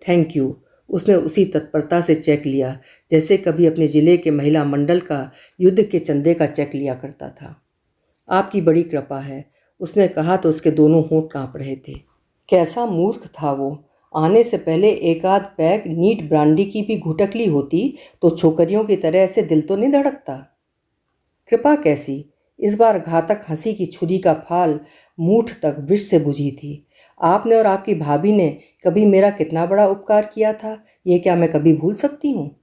Thank you. उसने उसी तत्परता से चेक लिया जैसे कभी अपने जिले के महिला मंडल का युद्ध के चंदे का चेक लिया करता था। आपकी बड़ी कृपा है, उसने कहा तो उसके दोनों होंठ कांप रहे थे। कैसा मूर्ख था वो। आने से पहले एक आध पैक नीट ब्रांडी की भी घुटक ली होती तो छोकरियों की तरह ऐसे दिल तो नहीं धड़कता। कृपा कैसी? इस बार घातक हंसी की छुरी का फाल मूठ तक विष से बुझी थी। आपने और आपकी भाभी ने कभी मेरा कितना बड़ा उपकार किया था, ये क्या मैं कभी भूल सकती हूँ?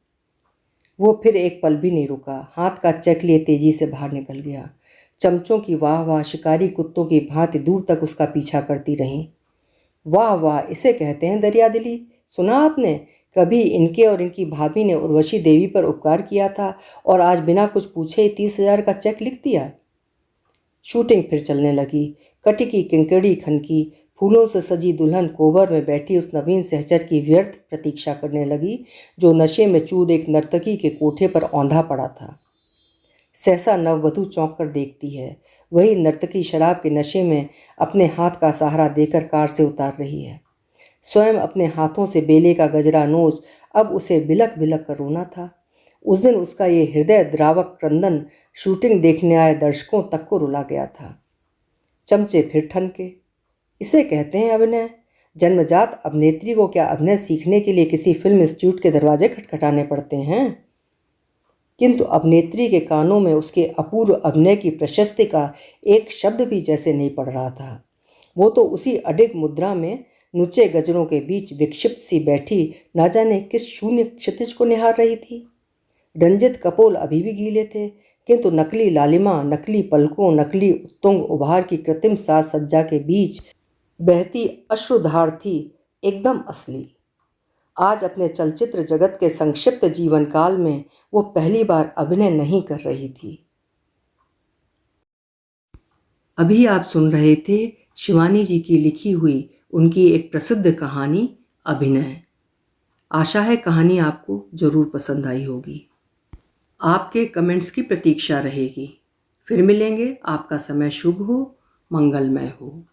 वो फिर एक पल भी नहीं रुका, हाथ का चेक लिए तेजी से बाहर निकल गया। चमचों की वाह वाह शिकारी कुत्तों की भांति दूर तक उसका पीछा करती रहीं। वाह वाह, इसे कहते हैं दरियादिली। सुना आपने, कभी इनके और इनकी भाभी ने उर्वशी देवी पर उपकार किया था और आज बिना कुछ पूछे ही 30,000 का चेक लिख दिया। शूटिंग फिर चलने लगी। कटी की किंकड़ी खनकी, फूलों से सजी दुल्हन कोबर में बैठी उस नवीन सहचर की व्यर्थ प्रतीक्षा करने लगी जो नशे में चूर एक नर्तकी के कोठे पर औंधा पड़ा था। सहसा नववधू चौंक कर देखती है, वही नर्तकी शराब के नशे में अपने हाथ का सहारा देकर कार से उतार रही है। स्वयं अपने हाथों से बेले का गजरा नोच अब उसे बिलक बिलक कर रोना था। उस दिन उसका ये हृदय द्रावक क्रंदन शूटिंग देखने आए दर्शकों तक को रुला गया था। चमचे फिर ठनके। इसे कहते हैं अभिनय। जन्मजात अभिनेत्री को क्या अभिनय सीखने के लिए किसी फिल्म इंस्टीट्यूट के दरवाजे खटखटाने पड़ते हैं? किंतु अभिनेत्री के कानों में उसके अपूर्व अभिनय की प्रशस्ति का एक शब्द भी जैसे नहीं पड़ रहा था। वो तो उसी अडिग मुद्रा में नुचे गजरों के बीच विक्षिप्त सी बैठी ना जाने किस शून्य क्षितिज को निहार रही थी। रंजित कपोल अभी भी गीले थे, किंतु नकली लालिमा, नकली पलकों, नकली उत्तुंग उभार की कृत्रिम साज सज्जा के बीच बहती अश्रुधार थी एकदम असली। आज अपने चलचित्र जगत के संक्षिप्त जीवन काल में वो पहली बार अभिनय नहीं कर रही थी। अभी आप सुन रहे थे शिवानी जी की लिखी हुई उनकी एक प्रसिद्ध कहानी अभिनय। आशा है कहानी आपको जरूर पसंद आई होगी। आपके कमेंट्स की प्रतीक्षा रहेगी। फिर मिलेंगे। आपका समय शुभ हो, मंगलमय हो।